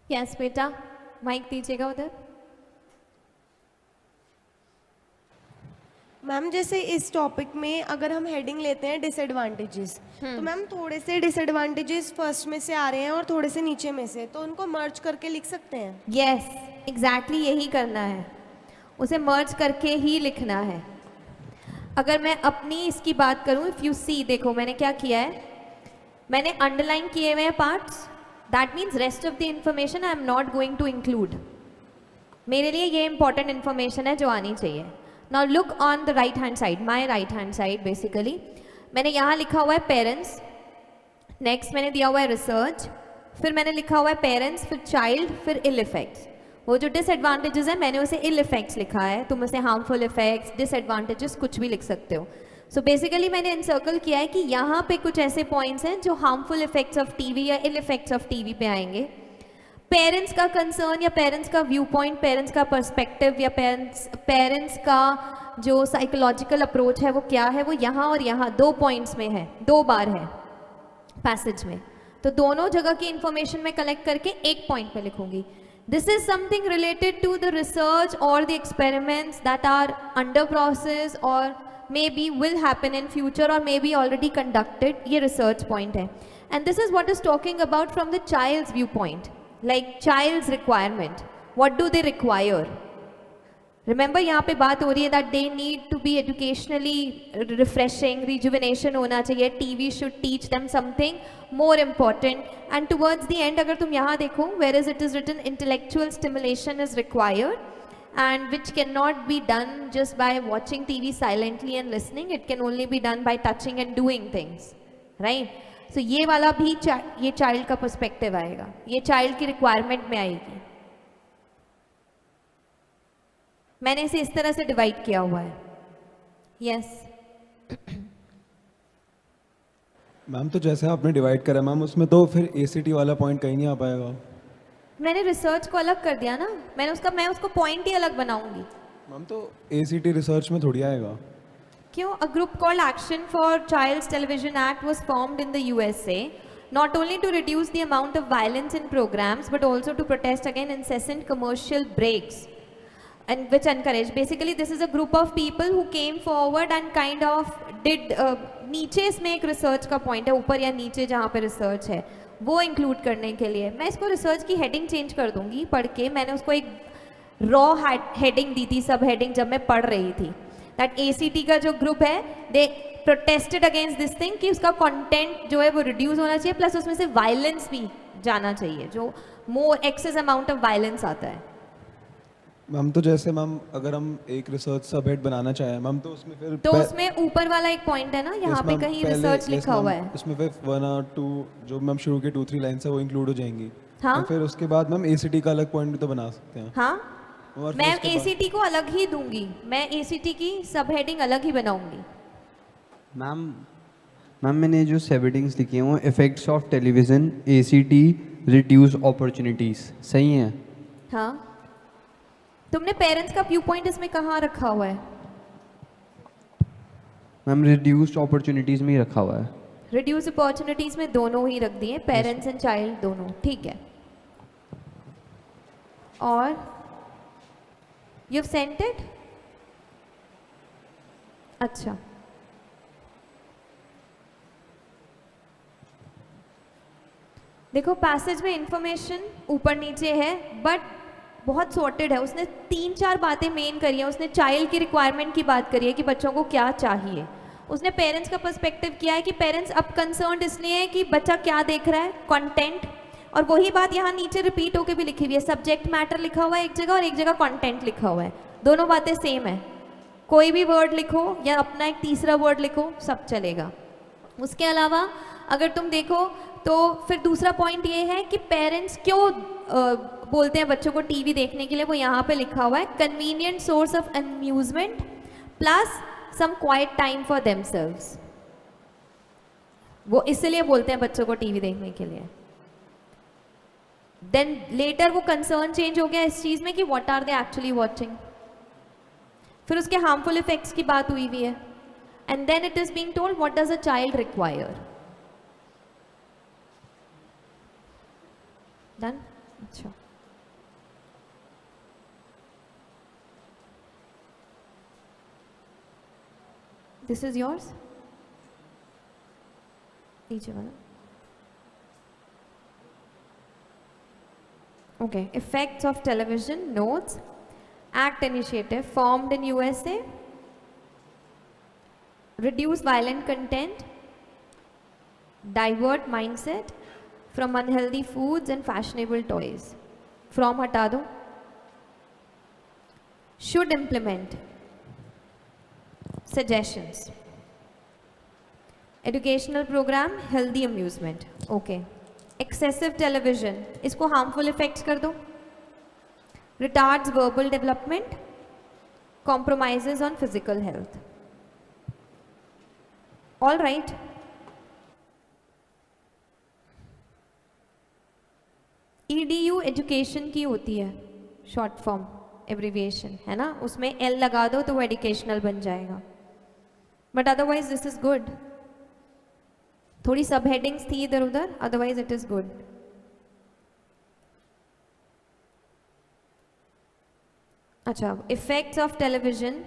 यस बेटा, माइक दीजिएगा उधर। मैम जैसे इस टॉपिक में अगर हम हेडिंग लेते हैं डिसएडवांटेजेस, तो मैम थोड़े से डिसएडवांटेजेस फर्स्ट में से आ रहे हैं और थोड़े से नीचे में से, तो उनको मर्ज करके लिख सकते हैं? यस, एग्जैक्टली यही करना है, उसे मर्ज करके ही लिखना है। अगर मैं अपनी इसकी बात करूं, इफ़ यू सी, देखो मैंने क्या किया है, मैंने अंडरलाइन किए हुए हैं parts. That means rest of the information I am not going to include. मेरे लिए ये इंपॉर्टेंट इन्फॉर्मेशन है जो आनी चाहिए। Now look on the right hand side, my right hand side basically. मैंने यहाँ लिखा हुआ है पेरेंट्स, नेक्स्ट मैंने दिया हुआ है रिसर्च, फिर मैंने लिखा हुआ है पेरेंट्स, फिर चाइल्ड, फिर इल इफेक्ट्स। वो जो डिसएडवांटेजेस है मैंने उसे इल इफेक्ट्स लिखा है, तुम उसे हार्मफुल इफेक्ट्स, डिसएडवांटेजेस कुछ भी लिख सकते हो। सो बेसिकली मैंने इनसर्कल किया है कि यहाँ पे कुछ ऐसे पॉइंट्स हैं जो हार्मफुल इफेक्ट्स ऑफ टीवी या इल इफेक्ट्स ऑफ टीवी पे आएंगे। पेरेंट्स का कंसर्न या पेरेंट्स का व्यू पॉइंट, पेरेंट्स का पर्सपेक्टिव या पेरेंट्स का जो साइकोलॉजिकल अप्रोच है वो क्या है, वो यहाँ और यहाँ 2 पॉइंट्स में है, 2 बार है पैसेज में। तो दोनों जगह की इंफॉर्मेशन में कलेक्ट करके एक पॉइंट पे लिखूंगी। This is something related to the research और the experiments that are under process और maybe will happen in future or maybe already conducted. ये research point है, and this is what is talking about from the child's viewpoint, like child's requirement. What do they require? Remember यहाँ पे बात हो रही है that they need to be educationally refreshing, rejuvenation होना चाहिए, TV should teach them something more important, and towards the end अगर तुम यहाँ देखो, whereas it is written intellectual stimulation is required and which cannot be done just by watching TV silently and listening. It can only be done by touching and doing things, right? So ये वाला भी ये child का perspective आएगा, ये child की requirement में आएगी। मैंने इसे इस तरह से divide किया हुआ है। Yes. मैम तो जैसे आपने डिवाइड करा मैम, उसमें तो फिर ACT वाला पॉइंट कहीं नहीं आ पाएगा। मैंने रिसर्च को अलग कर दिया ना, मैं उसको पॉइंट ही अलग बनाऊंगी। मैम तो ACT रिसर्च में थोड़ी आएगा। क्यों? A group called Action for Child's Television Act was formed in the USA, not only to reduce the amount of violence in programs, but also to protest against incessant commercial breaks, and which encouraged. Basically, this is a group of people who came forward and kind of did नीचे इसमें एक research का point है, ऊपर या नीचे जहाँ पे रिसर्च है वो इंक्लूड करने के लिए। मैं इसको रिसर्च की हेडिंग चेंज कर दूंगी पढ़ के। मैंने उसको एक रॉ हेडिंग दी थी, सब हेडिंग, जब मैं पढ़ रही थी। दैट ACT का जो ग्रुप है, they protested against this thing कि उसका कंटेंट जो है वो रिड्यूस होना चाहिए, प्लस उसमें से वायलेंस भी जाना चाहिए, जो मोर एक्सेस अमाउंट ऑफ वायलेंस आता है। मैम तो जैसे मैम अगर हम एक रिसर्च सबहेड बनाना चाहें मैम तो उसमें फिर तो उसमें ऊपर वाला एक पॉइंट है ना, यहाँ पे कहीं रिसर्च लिखा हुआ है, उसमें फिर 1 और 2 जो मैम शुरू के 2-3 लाइन्स है वो इंक्लूड हो जाएंगी। हाँ? तो फिर उसके बाद मैम ACT का अलग पॉइंट भी तो बना सकते हैं। हाँ, मैं ACT को अलग ही दूंगी, मैं ACT की सब हेडिंग अलग ही बनाऊंगी। मैम मैंने जो सब हेडिंग्स लिखी हैं वो effects of television, ACT, reduce opportunities, सही है? हाँ, तुमने पेरेंट्स का व्यू पॉइंट इसमें कहाँ रखा हुआ है? मैम रिड्यूस्ड अपॉर्चुनिटीज में ही रखा हुआ है। रिड्यूस अपॉर्चुनिटीज में दोनों ही रख दिए, पेरेंट्स एंड चाइल्ड दोनों, ठीक है। और यू सेंट इट? अच्छा, देखो पैसेज में इंफॉर्मेशन ऊपर नीचे है बट बहुत सॉर्टेड है। उसने 3-4 बातें मेन करी है। उसने चाइल्ड की रिक्वायरमेंट की बात करी है कि बच्चों को क्या चाहिए। उसने पेरेंट्स का पर्सपेक्टिव किया है कि पेरेंट्स अब कंसर्न्ड इसलिए है कि बच्चा क्या देख रहा है, कंटेंट, और वही बात यहाँ नीचे रिपीट होकर भी लिखी हुई है। सब्जेक्ट मैटर लिखा हुआ है एक जगह और एक जगह कंटेंट लिखा हुआ है, दोनों बातें सेम है। कोई भी वर्ड लिखो या अपना एक तीसरा वर्ड लिखो, सब चलेगा। उसके अलावा अगर तुम देखो तो फिर दूसरा पॉइंट ये है कि पेरेंट्स क्यों बोलते हैं बच्चों को टीवी देखने के लिए, वो यहाँ पे लिखा हुआ है, convenient source of amusement plus some quiet time for themselves. वो इसलिए बोलते हैं बच्चों को टीवी देखने के लिए। देन लेटर वो कंसर्न चेंज हो गया इस चीज में कि what are they actually watching. फिर उसके हार्मफुल इफेक्ट्स की बात हुई हुई है। And then it is being told what does a child require. Done? अच्छा, दिस इज योर्स, नीचे वाला। Okay, effects of television, notes, ACT initiative formed in USA, reduce violent content, divert mindset from unhealthy foods and fashionable toys. From हटा दो, should implement suggestions, educational program, healthy amusement. Okay. Excessive television, इसको harmful effects कर दो, retards verbal development, compromises on physical health. All right, EDU education की होती है short form abbreviation, है ना, उसमें L लगा दो तो वो एजुकेशनल बन जाएगा। But otherwise this is good. थोड़ी सब हेडिंग्स थी इधर उधर, अदरवाइज इट इज गुड। अच्छा, effects of television,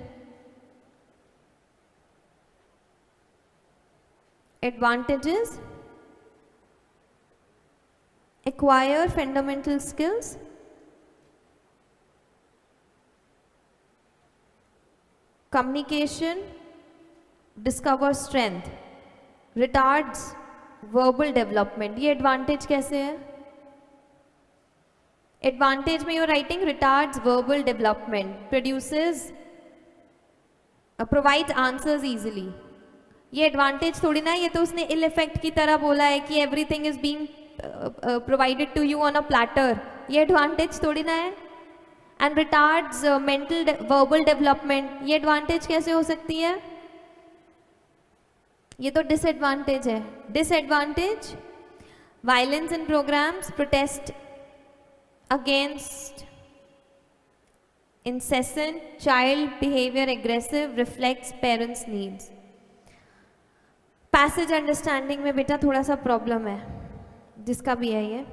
advantages, acquire fundamental skills, communication, discover strength, retards verbal development. ये एडवांटेज कैसे है? एडवांटेज में your writing retards verbal development, produces provide answers easily. ये एडवांटेज थोड़ी ना है, ये तो उसने इल इफेक्ट की तरह बोला है कि everything is being provided to you on a platter. ये एडवांटेज थोड़ी ना है। And retards mental verbal development, ये एडवांटेज कैसे हो सकती है? ये तो डिसएडवांटेज है। Disadvantage, violence in programmes, protest against incessant child behavior, aggressive, reflects parents needs। Passage understanding में बेटा थोड़ा सा प्रॉब्लम है, जिसका भी है ये।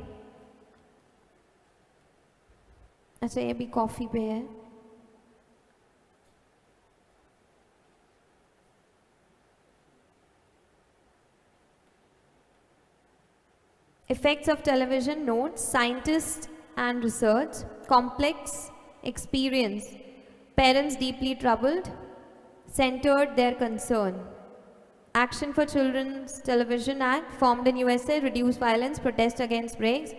अच्छा, ये भी कॉफी पे है। Effects of television, notes, scientists and research, complex experience, parents deeply troubled, centered their concern, Action for Children's Television Act formed in USA, reduced violence, protest against breaks,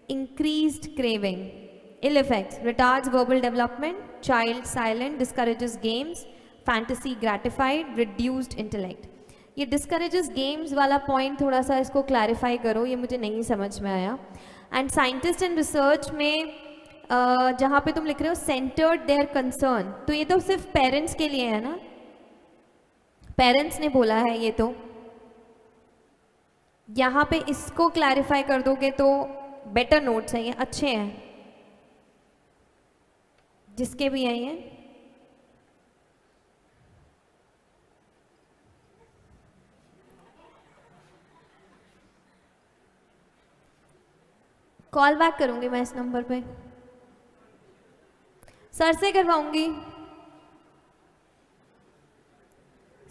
increased craving, ill effects, retards verbal development, child silent, discourages games, fantasy gratified, reduced intellect. ये discourages games वाला point थोड़ा सा इसको clarify करो, ये मुझे नहीं समझ में आया. And scientist and research में जहाँ पे तुम लिख रहे हो centered their concern, तो ये तो सिर्फ parents के लिए है ना, पेरेंट्स ने बोला है ये तो. यहाँ पे इसको क्लैरिफाई कर दोगे तो बेटर नोट्स हैं ये, अच्छे हैं जिसके भी हैं ये. कॉल बैक करूंगी मैं इस नंबर पे, सर से करवाऊंगी,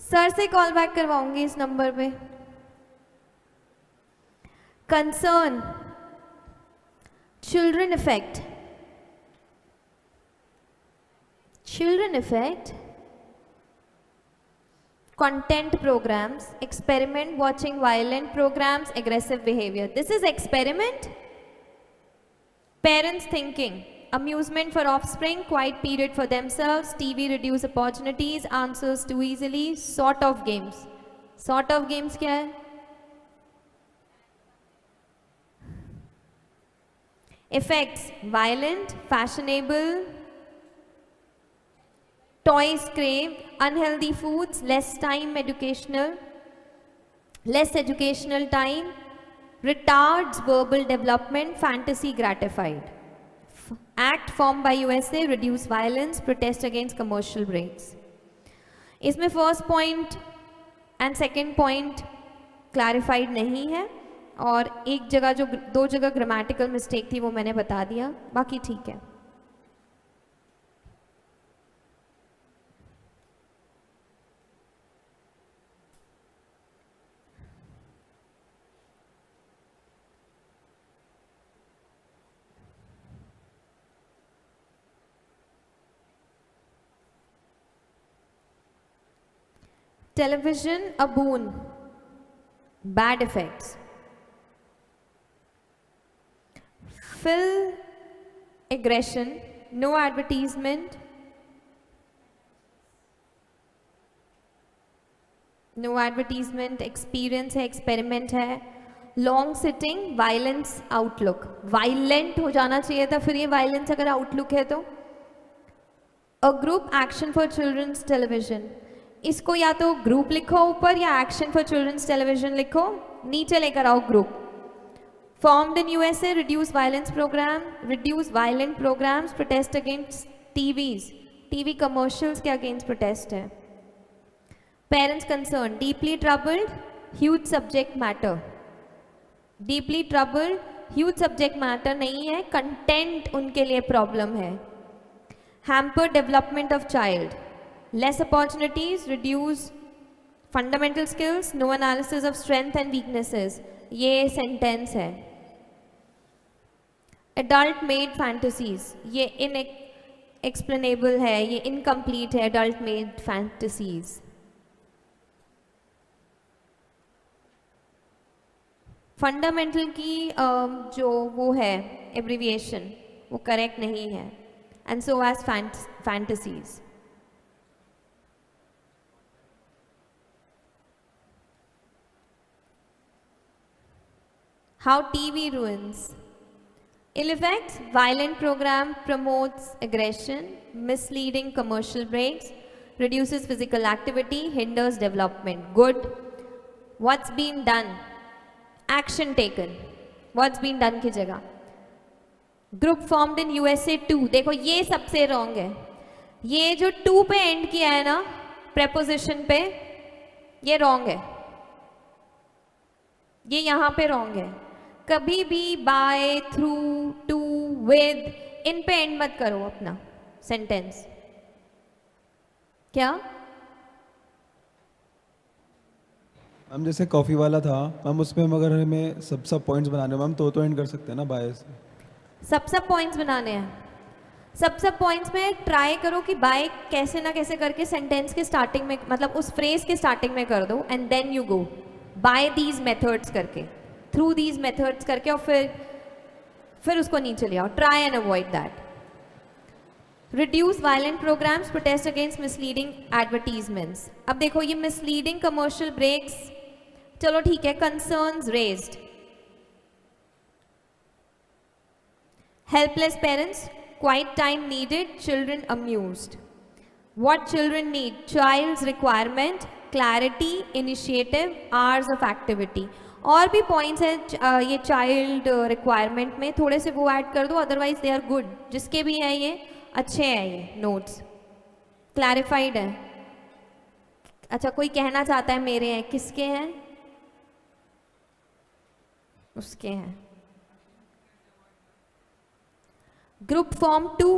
सर से कॉल बैक करवाऊंगी इस नंबर पे. Concern, children effect, children effect, content programs, experiment watching violent programs, aggressive behavior. This is experiment. Parents thinking, amusement for offspring, quiet period for themselves, TV reduce opportunities, answers too easily, sort of games. Sort of games क्या है? Effects, violent, fashionable, toys crave, unhealthy foods, less time educational, less educational time, retards verbal development, fantasy gratified. Act formed by USA, reduce violence, protest against commercial breaks. इसमें first point and second point clarified नहीं है, और एक जगह जो दो जगह grammatical mistake थी वो मैंने बता दिया, बाकी ठीक है. Television, a boon. Bad effects. Fill aggression, no advertisement. No advertisement, experience है, experiment है. Long sitting, violence outlook. Violent हो जाना चाहिए था, फिर ये violence अगर outlook है तो. A group action for children's television. इसको या तो ग्रुप लिखो ऊपर या एक्शन फॉर चिल्ड्रंस टेलीविजन लिखो, नीचे लेकर आओ group. Formed in USA, reduce violence programme, reduce violent programmes, protest against TVs, TV commercials के अगेंस्ट प्रोटेस्ट है. Parents concern, deeply troubled, huge subject matter. Deeply troubled, huge subject matter नहीं है, content उनके लिए प्रॉब्लम है. Hamper development of child, less opportunities, reduce fundamental skills, no analysis of strength and weaknesses. ये sentence है. Adult made fantasies, ये inexplainable है, ये incomplete है. Adult made fantasies. Fundamental की जो वो है abbreviation वो correct नहीं है. And so as fantasies. How TV ruins. Ill effects, violent program promotes aggression, misleading commercial breaks, reduces physical activity, hinders development. Good. What's been done? Action taken. What's been done की जगह. Group formed in USA 2. देखो ये सबसे wrong है. ये जो 2 पे end किया है ना, preposition पे, ये wrong है. ये यहाँ पे wrong है. कभी भी बाय, थ्रू, टू, विद, इन पे एंड मत करो अपना सेंटेंस. क्या मैम जैसे कॉफ़ी वाला था मैम, उसमें अगर हमें सब पॉइंट्स बनाने मैम तो एंड कर सकते हैं ना बाय से. सब पॉइंट्स बनाने हैं सब पॉइंट्स में ट्राई करो कि बाय कैसे ना कैसे करके सेंटेंस के स्टार्टिंग में, मतलब उस फ्रेज के स्टार्टिंग में कर दो, and then you go by these methods करके, थ्रू दीज मेथड्स करके, और फिर उसको नीचे ले आओ. Try and avoid that. Reduce violent programmes, protest against misleading advertisements. अब देखो ये मिसलीडिंग कमर्शियल ब्रेक्स, चलो ठीक है. Concerns raised. Helpless parents, quiet time needed, children amused. What children need? Child's requirement, clarity, initiative, hours of activity. और भी points हैं ये चाइल्ड रिक्वायरमेंट में, थोड़े से वो ऐड कर दो, अदरवाइज दे आर गुड. जिसके भी हैं ये अच्छे हैं, ये नोट्स क्लैरिफाइड है. अच्छा, कोई कहना चाहता है मेरे हैं, किसके हैं? उसके हैं. Group form 2,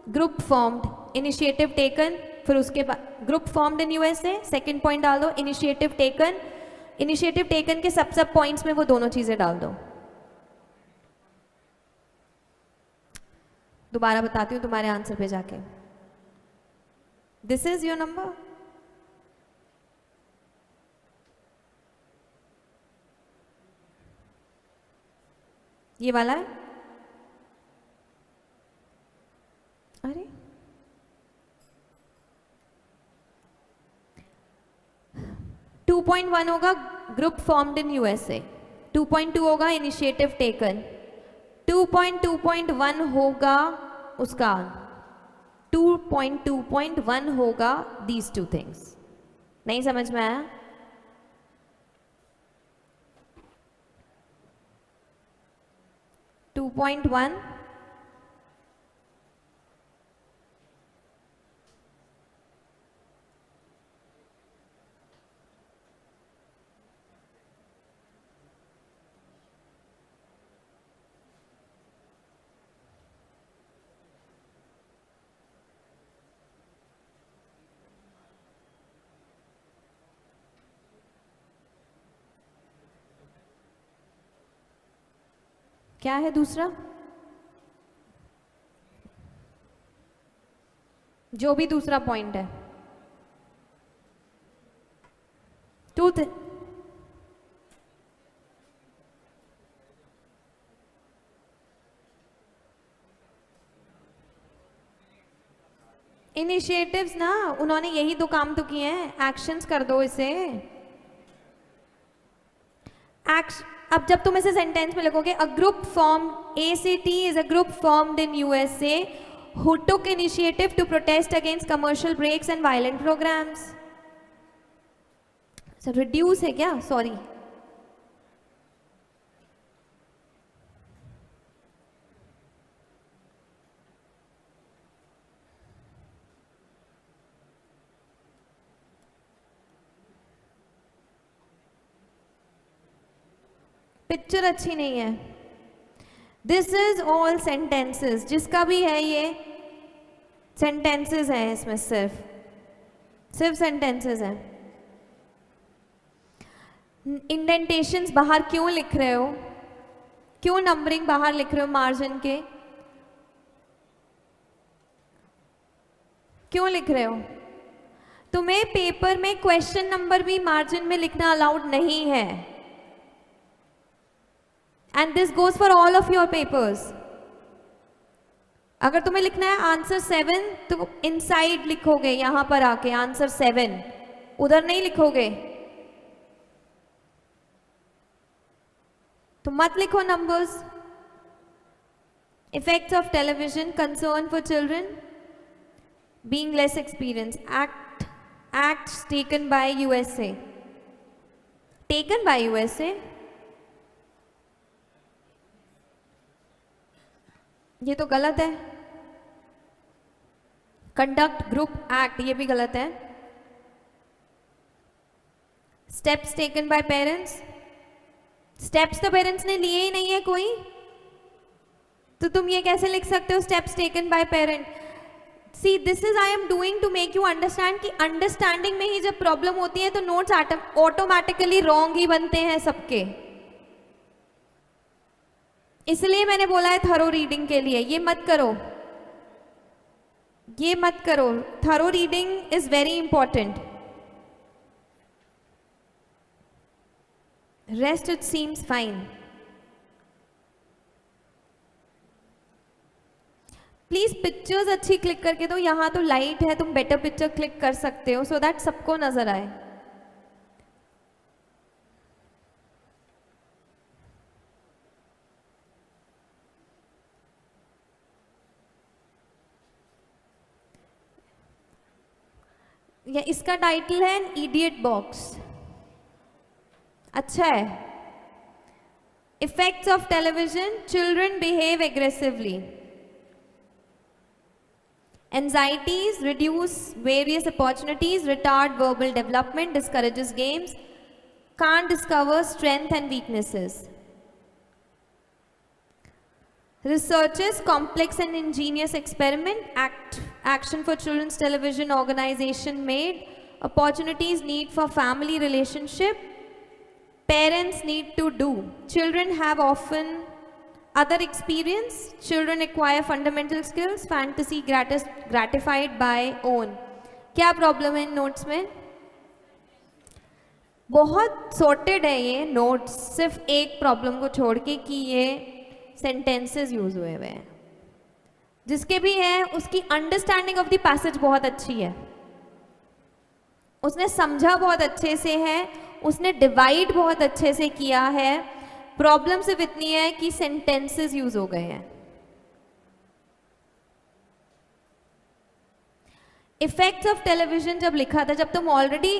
group formed, initiative taken. फिर उसके बाद group formed in USA, second point डाल दो. इनिशिएटिव टेकन, इनिशिएटिव टेकन के सब पॉइंट्स में वो दोनों चीजें डाल दो. दोबारा बताती हूँ तुम्हारे आंसर पे जाके. This is your number. ये वाला है. अरे 2.1 होगा ग्रुप फॉर्म्ड इन यूएसए. 2.2 होगा इनिशिएटिव टेकन. 2.2.1 होगा उसका. 2.2.1 होगा दीज टू थिंग्स. नहीं समझ में आया? टू पॉइंट वन क्या है दूसरा? जो भी दूसरा पॉइंट है. टूथ इनिशिएटिव्स ना, उन्होंने यही दो काम तो किए हैं. एक्शंस कर दो इसे. अब जब तुम इसे सेंटेंस में लिखोगे, a group form ACT is a group formed in USA who took initiative to protest against commercial breaks and violent programs. So reduce है क्या? Sorry. पिक्चर अच्छी नहीं है. This is all sentences. जिसका भी है ये सेंटेंसेस हैं, इसमें सिर्फ सेंटेंसेस हैं. इंडेंटेशंस बाहर क्यों लिख रहे हो? क्यों नंबरिंग बाहर लिख रहे हो मार्जिन के? क्यों लिख रहे हो? तुम्हें पेपर में क्वेश्चन नंबर भी मार्जिन में लिखना अलाउड नहीं है. And this goes for all of your papers. अगर तुम्हें लिखना है आंसर 7 तो इनसाइड लिखोगे, यहां पर आके आंसर 7, उधर नहीं लिखोगे. तो मत लिखो numbers. Effects of television, concern for children, being less experience, acts taken by USA. Taken by USA, ये तो गलत है. कंडक्ट ग्रुप एक्ट, ये भी गलत है. Steps taken bye parents, steps तो पेरेंट्स ने लिए ही नहीं है कोई, तो तुम ये कैसे लिख सकते हो steps taken by parent? See this is I am doing to make you understand कि अंडरस्टैंडिंग में ही जब प्रॉब्लम होती है तो नोट्स ऑटोमेटिकली रॉन्ग ही बनते हैं सबके. इसलिए मैंने बोला है थरो रीडिंग के लिए. ये मत करो. ये मत करो, thorough reading is very important. Rest it seems fine. Please pictures अच्छी क्लिक करके दो. यहाँ तो लाइट है, तुम बेटर पिक्चर क्लिक कर सकते हो सो दैट सबको नजर आए. या इसका टाइटल है एन इडियट बॉक्स. अच्छा है. Effects of television, children behave aggressively. Anxieties reduce various opportunities, retard verbal development, discourages games, can't discover strength and weaknesses. Researches complex and ingenious experiment, action for children's television organization made, opportunities need for family relationship, parents need to do. Children have often other experience, children acquire fundamental skills, fantasy gratified by own. क्या problem है इन notes में? बहुत sorted है ये notes, सिर्फ एक problem को छोड़ के कि ये सेंटेंसेस यूज हुए हुए हैं. जिसके भी है उसकी अंडरस्टैंडिंग ऑफ द पैसेज बहुत अच्छी है, उसने समझा बहुत अच्छे से है, उसने डिवाइड बहुत अच्छे से किया है. प्रॉब्लम सिर्फ इतनी है कि सेंटेंसेस यूज हो गए हैं. इफेक्ट्स ऑफ टेलीविजन जब लिखा था, जब तुम ऑलरेडी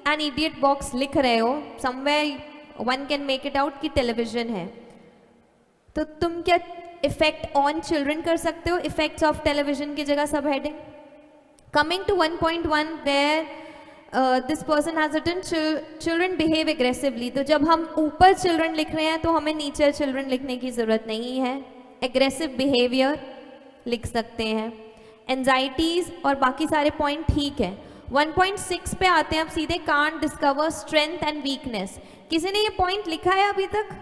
एन इडियट बॉक्स लिख रहे हो, somewhere one can make it out कि टेलीविजन है, तो तुम क्या इफेक्ट ऑन चिल्ड्रन कर सकते हो इफेक्ट्स ऑफ टेलीविजन की जगह subheading. Coming to 1.1 where this person has written children behave aggressively. तो जब हम ऊपर चिल्ड्रन लिख रहे हैं तो हमें नीचे चिल्ड्रन लिखने की जरूरत नहीं है. एग्रेसिव बिहेवियर लिख सकते हैं. एंजाइटीज और बाकी सारे पॉइंट ठीक है. 1.6 पे आते हैं अब सीधे. Can't discover strength and weakness. किसी ने ये पॉइंट लिखा है अभी तक?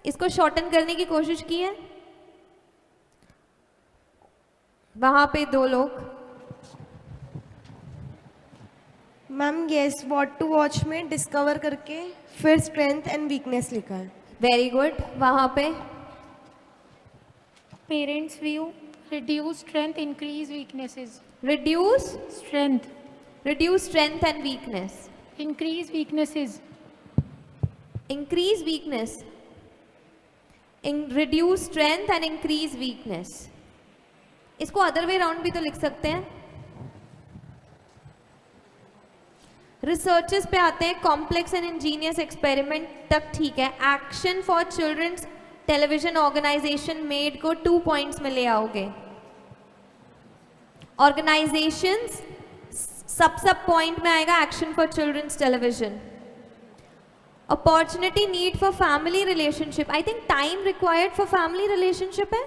इसको शॉर्टन करने की कोशिश की है? वहां पे 2 लोग. Ma'am yes, what to watch में डिस्कवर करके फिर स्ट्रेंथ एंड वीकनेस लिखा है. Very good. वहां पे parents view, reduce strength, increase weaknesses. Reduce strength, reduce strength and weakness. Increase weaknesses, increase weakness. Reduce strength and increase weakness. इसको other way round भी तो लिख सकते हैं. रिसर्चेस पे आते हैं. कॉम्प्लेक्स एंड इंजीनियस एक्सपेरिमेंट तक ठीक है. Action for children's television organisation made को 2 पॉइंट्स में ले आओगे. ऑर्गेनाइजेशंस सब पॉइंट में आएगा. Action for children's television. Opportunity need for family relationship. I think time required for family relationship है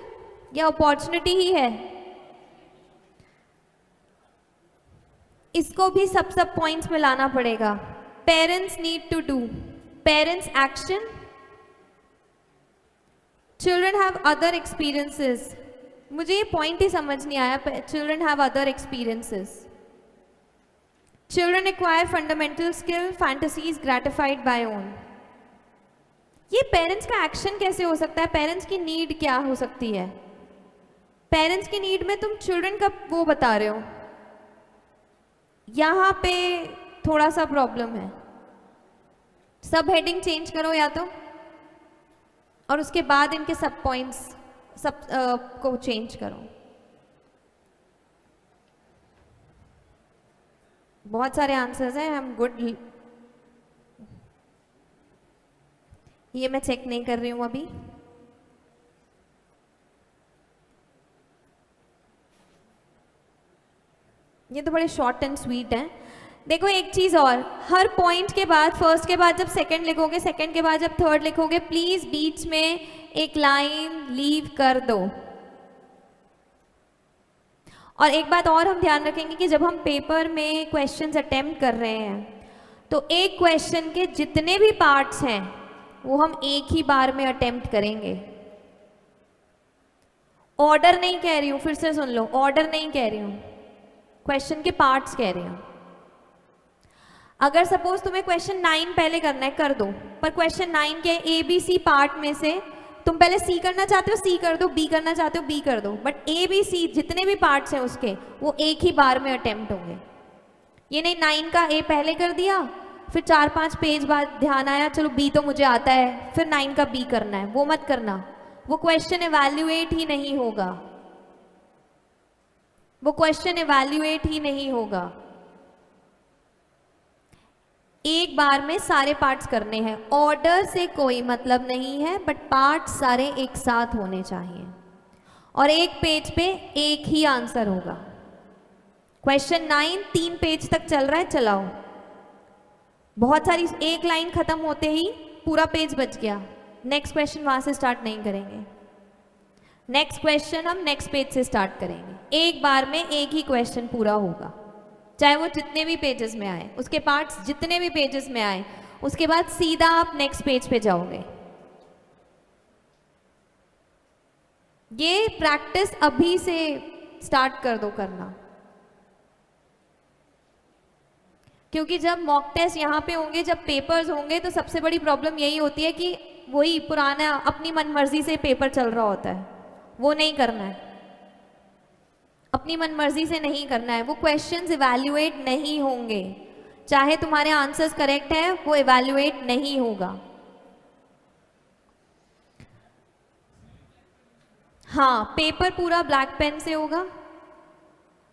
या अपॉर्चुनिटी ही है? इसको भी सब पॉइंट्स में लाना पड़ेगा. Parents need to do. Parents action. Children have other experiences. मुझे ये पॉइंट ही समझ नहीं आया. Children have other experiences. Children acquire fundamental skill, fantasies gratified by own. ये पेरेंट्स का एक्शन कैसे हो सकता है? पेरेंट्स की नीड क्या हो सकती है? पेरेंट्स की नीड में तुम चिल्ड्रन का वो बता रहे हो. यहाँ पे थोड़ा सा प्रॉब्लम है. सब हेडिंग चेंज करो या तो, और उसके बाद इनके सब पॉइंट्स सब को चेंज करो. बहुत सारे आंसर्स हैं. हम गुड. ये मैं चेक नहीं कर रही हूँ अभी. ये तो बड़े शॉर्ट एंड स्वीट हैं. देखो एक चीज़ और, हर पॉइंट के बाद, फर्स्ट के बाद जब सेकंड लिखोगे, सेकंड के बाद जब थर्ड लिखोगे, प्लीज बीच में एक लाइन लीव कर दो. और एक बात और हम ध्यान रखेंगे कि जब हम पेपर में क्वेश्चंस अटेम्प्ट कर रहे हैं तो एक क्वेश्चन के जितने भी पार्ट्स हैं वो हम एक ही बार में अटेम्प्ट करेंगे. ऑर्डर नहीं कह रही हूँ, फिर से सुन लो, ऑर्डर नहीं कह रही हूँ. क्वेश्चन के पार्ट्स कह रहे हैं। अगर सपोज तुम्हें क्वेश्चन 9 पहले करना है, कर दो, पर क्वेश्चन 9 के ABC पार्ट में से तुम पहले C करना चाहते हो, C कर दो, B करना चाहते हो, B कर दो, बट ABC जितने भी पार्ट्स हैं उसके वो एक ही बार में अटेम्प्ट होंगे। ये नहीं 9 का A पहले कर दिया, फिर 4-5 पेज बाद ध्यान आया चलो B तो मुझे आता है, फिर 9 का B करना है, वो मत करना। वो क्वेश्चन एवैल्यूएट ही नहीं होगा, वो क्वेश्चन एवैल्यूएट ही नहीं होगा। एक बार में सारे पार्ट्स करने हैं, ऑर्डर से कोई मतलब नहीं है, बट पार्ट्स सारे एक साथ होने चाहिए और एक पेज पे एक ही आंसर होगा। क्वेश्चन 9 3 पेज तक चल रहा है, चलाओ। बहुत सारी, एक लाइन खत्म होते ही पूरा पेज बच गया, नेक्स्ट क्वेश्चन वहां से स्टार्ट नहीं करेंगे, नेक्स्ट क्वेश्चन हम नेक्स्ट पेज से स्टार्ट करेंगे। एक बार में एक ही क्वेश्चन पूरा होगा, चाहे वो जितने भी पेजेस में आए, उसके पार्ट्स जितने भी पेजेस में आए, उसके बाद सीधा आप नेक्स्ट पेज पे जाओगे। ये प्रैक्टिस अभी से स्टार्ट कर दो करना, क्योंकि जब मॉक टेस्ट यहाँ पे होंगे, जब पेपर्स होंगे, तो सबसे बड़ी प्रॉब्लम यही होती है कि वही पुराना अपनी मनमर्जी से पेपर चल रहा होता है, वो नहीं करना है, अपनी मनमर्जी से नहीं करना है। वो क्वेश्चंस इवैल्यूएट नहीं होंगे, चाहे तुम्हारे आंसर्स करेक्ट हैं, वो इवैल्यूएट नहीं होगा। हाँ, पेपर पूरा ब्लैक पेन से होगा,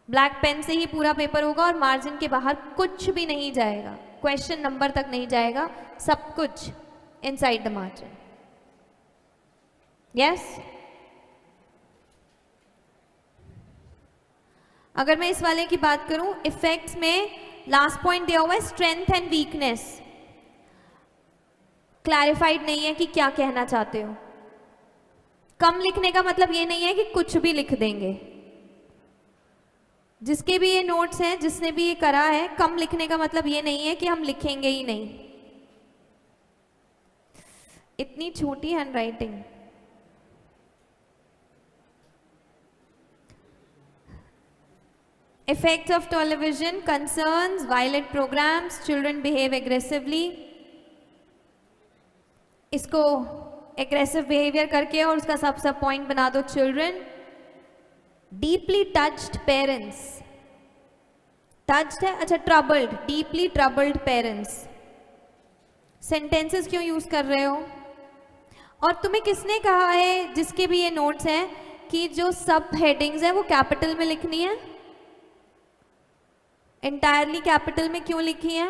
ब्लैक पेन से ही पूरा पेपर होगा और मार्जिन के बाहर कुछ भी नहीं जाएगा, क्वेश्चन नंबर तक नहीं जाएगा, सब कुछ इनसाइड द मार्जिन। यस? अगर मैं इस वाले की बात करूं, इफेक्ट्स में लास्ट पॉइंट दिया हुआ है स्ट्रेंथ एंड वीकनेस, क्लैरिफाइड नहीं है कि क्या कहना चाहते हो। कम लिखने का मतलब ये नहीं है कि कुछ भी लिख देंगे, जिसके भी ये नोट्स हैं, जिसने भी ये करा है, कम लिखने का मतलब ये नहीं है कि हम लिखेंगे ही नहीं। इतनी छोटी handwriting. Effects of television, concerns, violent programs, children behave aggressively. इसको aggressive behavior करके और उसका सब पॉइंट बना दो children. Deeply touched parents. Touched है, अच्छा troubled, deeply troubled parents. Sentences क्यों यूज कर रहे हो? और तुम्हें किसने कहा है, जिसके भी ये नोट्स हैं, कि जो सब हेडिंग्स है वो कैपिटल में लिखनी है? एंटायरली कैपिटल में क्यों लिखी है?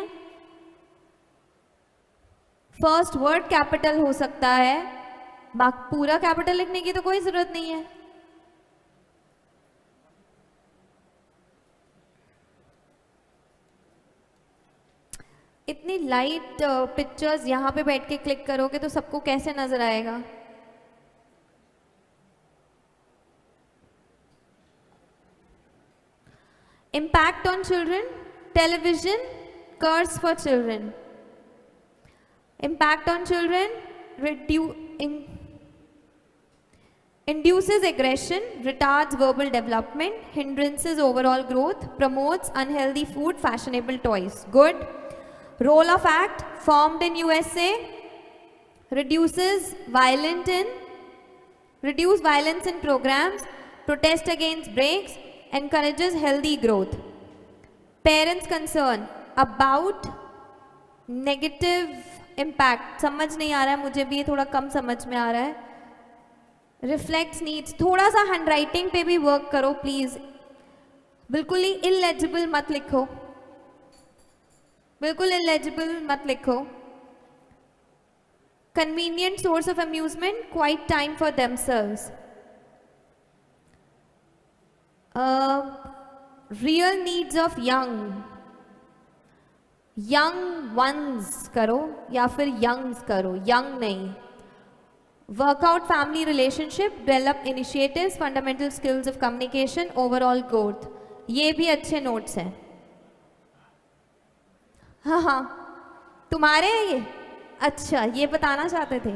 फर्स्ट वर्ड कैपिटल हो सकता है, बाकी पूरा कैपिटल लिखने की तो कोई जरूरत नहीं है। इतनी लाइट पिक्चर्स यहाँ पे बैठ के क्लिक करोगे तो सबको कैसे नजर आएगा? Impact on children, television, curse for children. Impact on children, induces aggression, retards verbal development, hindrances overall growth, promotes unhealthy food, fashionable toys. Good. Role of act, formed in USA, reduce violence in programs, protest against breaks, encourages healthy growth. Parents concern about negative impact, समझ नहीं आ रहा है मुझे भी, ये थोड़ा कम समझ में आ रहा है। Reflects needs, थोड़ा सा हैंडराइटिंग पे भी वर्क करो प्लीज, बिल्कुल ही इलेजिबल मत लिखो, बिल्कुल इलेजिबल मत लिखो। Convenient source of amusement, quiet time for themselves. Real needs of young ones करो या फिर youngs करो, young नहीं। Work out family relationship, develop initiatives, fundamental skills of communication, overall growth. ये भी अच्छे नोट्स हैं। हाँ, तुम्हारे हैं ये? अच्छा, ये बताना चाहते थे।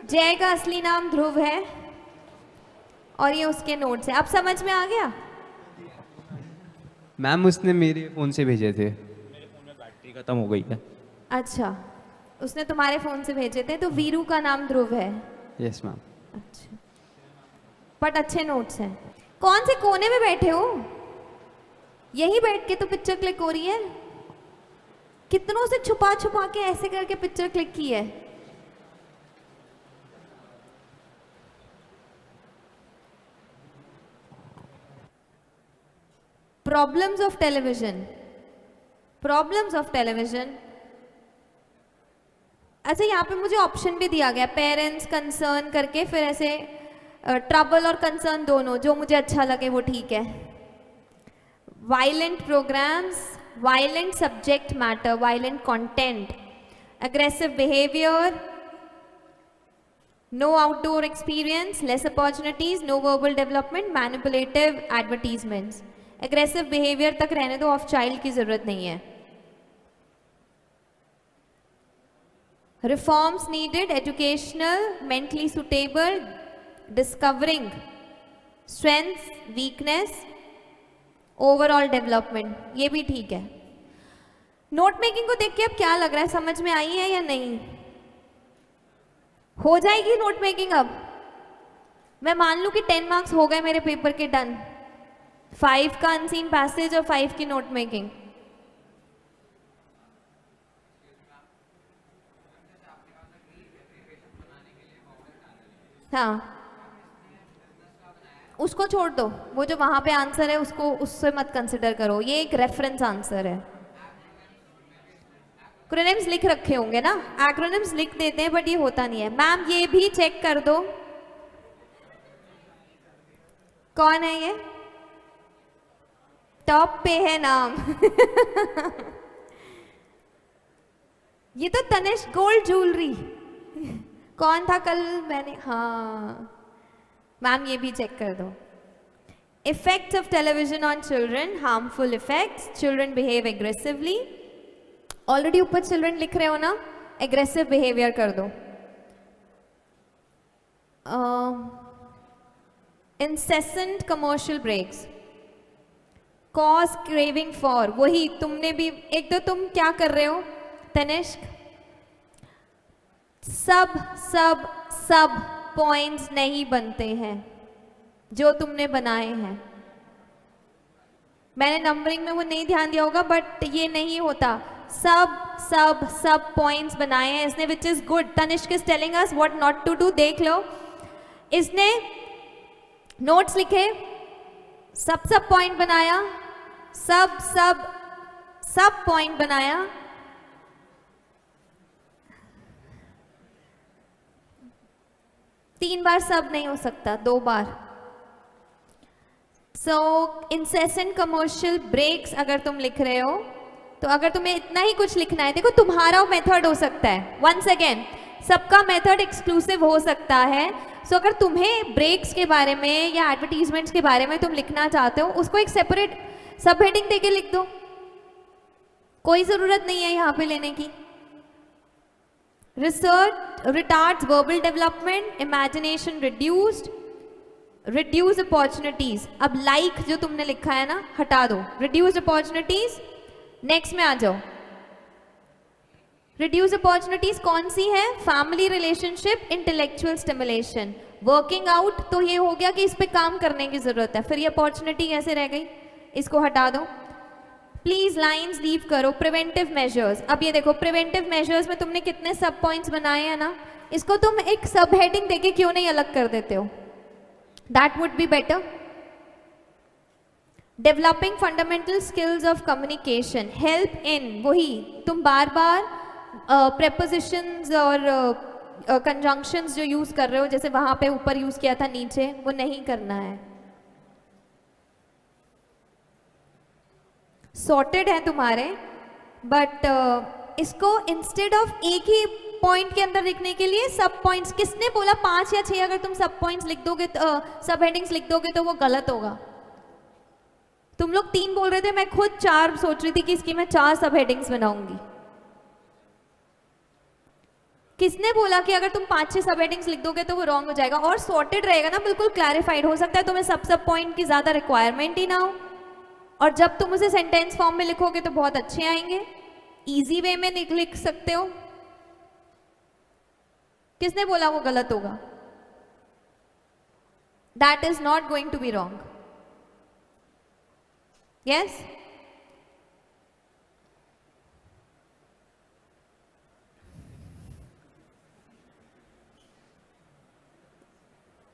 जय का असली नाम ध्रुव है और ये उसके नोट्स हैं। अब समझ में आ गया? मैम उसने मेरे फ़ोन से भेजे थे। बैटरी खत्म हो गई है। अच्छा, उसने तुम्हारे फ़ोन से भेजे थे। तो वीरू का नाम ध्रुव है? Yes ma'am. अच्छा, बट अच्छे नोट्स हैं। कौन से कोने में बैठे हो? यही बैठ के तो पिक्चर क्लिक हो रही है। कितनों से छुपा छुपा के ऐसे करके पिक्चर क्लिक की है। Problems of television, problems of television. अच्छा, यहाँ पे मुझे ऑप्शन भी दिया गया, पेरेंट्स, कंसर्न करके, फिर ऐसे ट्रबल और कंसर्न दोनों, जो मुझे अच्छा लगे वो ठीक है। Violent programmes, violent subject matter, violent content, aggressive behavior, no outdoor experience, less opportunities, no verbal development, manipulative advertisements. aggressive behavior तक रहने दो, ऑफ चाइल्ड की जरूरत नहीं है। reforms needed, educational, mentally suitable, discovering strengths, weakness, overall development, ये भी ठीक है। नोट मेकिंग को देख के अब क्या लग रहा है, समझ में आई है या नहीं? हो जाएगी नोट मेकिंग अब? मैं मान लूं कि 10 मार्क्स हो गए मेरे पेपर के डन, 5 का अनसीन पैसेज और 5 की नोट मेकिंग। हाँ, उसको छोड़ दो, वो जो वहां पे आंसर है उसको, उससे मत कंसिडर करो, ये एक रेफरेंस आंसर है। एक्रोनिम्स लिख रखे होंगे ना, एक्रोनिम्स लिख देते हैं बट ये होता नहीं है। मैम ये भी चेक कर दो, कौन है ये? टॉप पे है नाम ये तो तनिष्क गोल्ड ज्वेलरी। कौन था कल? मैंने, हाँ मैम ये भी चेक कर दो। Effects of television on children, harmful effects, children behave aggressively. Already ऊपर चिल्ड्रन लिख रहे हो ना, एग्रेसिव बिहेवियर कर दो। Incessant commercial breaks, cause craving for, वही तुमने भी एक तो, तुम क्या कर रहे हो तनिष्क? सब सब सब पॉइंट्स नहीं बनते हैं जो तुमने बनाए हैं। मैंने नंबरिंग में वो नहीं ध्यान दिया होगा, बट ये नहीं होता। सब सब सब पॉइंट्स बनाए हैं इसने, which is good. Tanishq is telling us what not to do. देख लो, इसने नोट्स लिखे, सब सब पॉइंट बनाया, सब सब सब पॉइंट बनाया। तीन बार सब नहीं हो सकता, 2 बार। सो इंसेसेंट कमर्शियल ब्रेक्स अगर तुम लिख रहे हो, तो अगर तुम्हें इतना ही कुछ लिखना है, देखो तुम्हारा मेथड हो सकता है, वंस अगेन सबका मेथड एक्सक्लूसिव हो सकता है। सो अगर तुम्हें ब्रेक्स के बारे में या एडवर्टीजमेंट्स के बारे में तुम लिखना चाहते हो, उसको एक सेपरेट सब हेडिंग देके लिख दो, कोई जरूरत नहीं है यहाँ पे लेने की। Research retards verbal development, imagination reduced, reduce opportunities. अब लाइक जो तुमने लिखा है ना, हटा दो, रिड्यूस अपॉर्चुनिटीज। नेक्स्ट में आ जाओ। रिड्यूस अपॉर्चुनिटीज कौन सी है? Family relationship, intellectual stimulation, working out. तो ये हो गया कि इस पे काम करने की जरूरत है, फिर ये अपॉर्चुनिटी कैसे रह गई, इसको हटा दो। प्लीज लाइंस लीव करो। प्रिवेंटिव मेजर्स, अब ये देखो प्रिवेंटिव मेजर्स में तुमने कितने सब पॉइंट्स बनाए हैं ना, इसको तुम एक सब हेडिंग देके क्यों नहीं अलग कर देते हो? That would be better. Developing fundamental skills of communication, help in, वही तुम बार बार प्रेपोजिशंस और कंजंक्शंस जो यूज कर रहे हो, जैसे वहां पे ऊपर यूज किया था, नीचे, वो नहीं करना है। सॉर्टेड है तुम्हारे, बट इसको इंस्टेड ऑफ एक ही पॉइंट के अंदर लिखने के लिए सब पॉइंट्स, किसने बोला 5 या 6 अगर तुम सब पॉइंट्स लिख दोगे, सब हेडिंग्स लिख दोगे तो वो गलत होगा। तुम लोग 3 बोल रहे थे, मैं खुद 4 सोच रही थी कि इसकी मैं 4 सब हेडिंग्स बनाऊंगी। किसने बोला कि अगर तुम 5-6 सब हेडिंग्स लिख दोगे तो वो रॉन्ग हो जाएगा? और सॉर्टेड रहेगा ना, बिल्कुल क्लैरिफाइड। हो सकता है तुम्हें सब पॉइंट की ज्यादा रिक्वायरमेंट ही ना हो, और जब तुम उसे सेंटेंस फॉर्म में लिखोगे तो बहुत अच्छे आएंगे। इजी वे में लिख सकते हो। किसने बोला वो गलत होगा? That is not going to be wrong. Yes,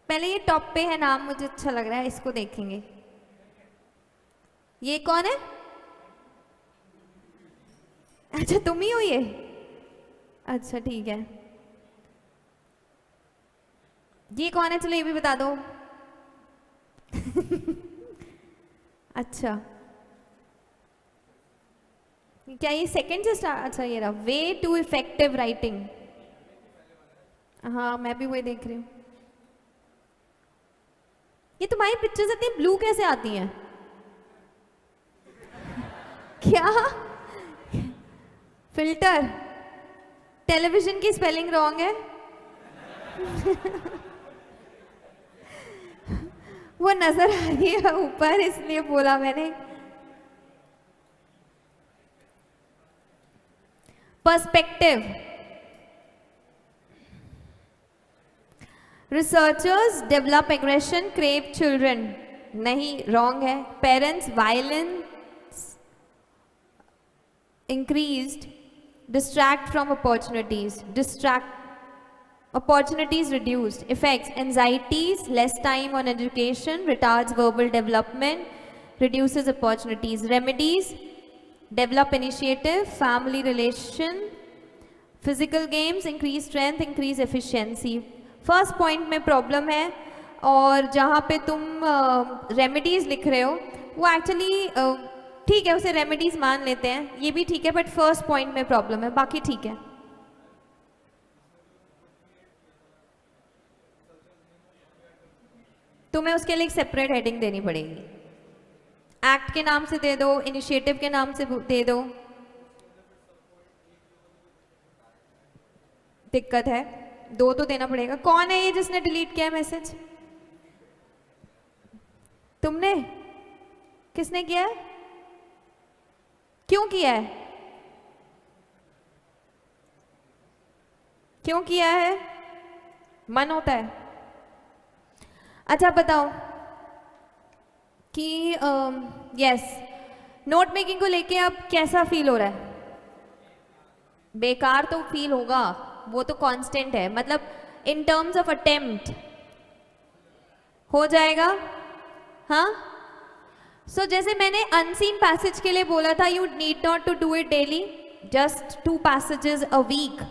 पहले ये टॉप पे है नाम, मुझे अच्छा लग रहा है, इसको देखेंगे। ये कौन है? अच्छा तुम ही हो ये? अच्छा ठीक है। ये कौन है? चलो ये भी बता दो। अच्छा, क्या ये सेकंड से स्टार्ट? अच्छा ये रहा, वे टू इफेक्टिव राइटिंग। हाँ मैं भी वही देख रही हूँ। ये तुम्हारी पिक्चर्स इतनी ब्लू कैसे आती हैं? क्या फिल्टर? टेलीविजन की स्पेलिंग रॉन्ग है। वो नजर आ रही है ऊपर, इसलिए बोला मैंने। Perspective. Researchers develop aggression, crave children. नहीं, रॉन्ग है। Parents violence increased, distract from opportunities, distract opportunities reduced. Effects: anxieties, less time on education, retards verbal development, reduces opportunities. Remedies: develop initiative, family relation, physical games, increase strength, increase efficiency. First point में problem है, और जहाँ पे तुम remedies लिख रहे हो वो एक्चुअली ठीक है, उसे रेमेडीज मान लेते हैं, ये भी ठीक है, बट फर्स्ट पॉइंट में प्रॉब्लम है, बाकी ठीक है। तुम्हें उसके लिए एक सेपरेट हेडिंग देनी पड़ेगी। एक्ट के नाम से दे दो, इनिशिएटिव के नाम से दे दो। दिक्कत है, दो तो देना पड़ेगा। कौन है ये जिसने डिलीट किया मैसेज? तुमने? किसने किया है? क्यों किया है? क्यों किया है? मन होता है? अच्छा बताओ कि यस, नोट मेकिंग को लेके अब कैसा फील हो रहा है? बेकार तो फील होगा, वो तो कांस्टेंट है, मतलब इन टर्म्स ऑफ अटेम्प्ट हो जाएगा। हाँ, सो जैसे मैंने अनसीन पैसेज के लिए बोला था, you need not to do it daily, just 2 passages a week.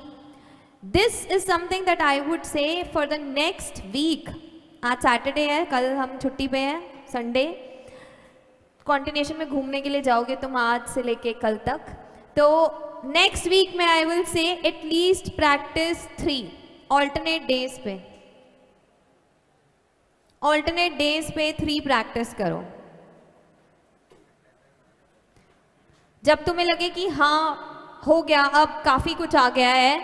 This is something that I would say for the next week. आज सैटरडे है, कल हम छुट्टी पे हैं, संडे। कॉन्टिन्यूशन में घूमने के लिए जाओगे तुम आज से लेके कल तक, तो नेक्स्ट वीक में I will say at least practice 3 alternate days पे। ऑल्टरनेट डेज पे 3 प्रैक्टिस करो। जब तुम्हें लगे कि हाँ हो गया, अब काफ़ी कुछ आ गया है,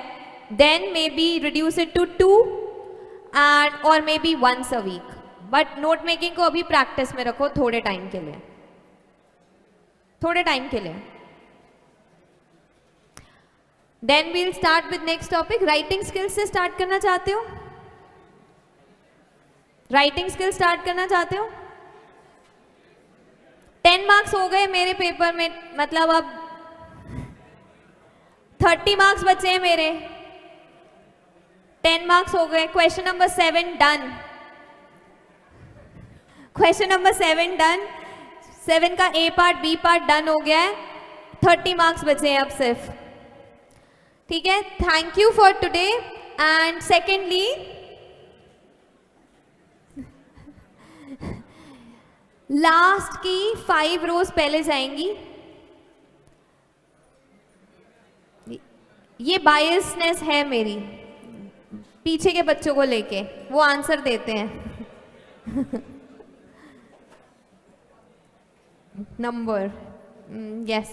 then maybe reduce it to 2 and or maybe once a week. But note making को अभी प्रैक्टिस में रखो थोड़े टाइम के लिए, थोड़े टाइम के लिए। Then we'll start with next topic. Writing skills से start करना चाहते हो? Writing skills start करना चाहते हो? 10 मार्क्स हो गए मेरे पेपर में, मतलब अब 30 मार्क्स बचे हैं मेरे। 10 मार्क्स हो गए। Question number 7 done. Question number 7 done. 7 का ए पार्ट बी पार्ट डन हो गया है। 30 मार्क्स बचे हैं अब सिर्फ। ठीक है, thank you for today. And secondly, last की 5 रोज पहले जाएंगी। ये बायसनेस है मेरी पीछे के बच्चों को लेके, वो आंसर देते हैं। Number, yes,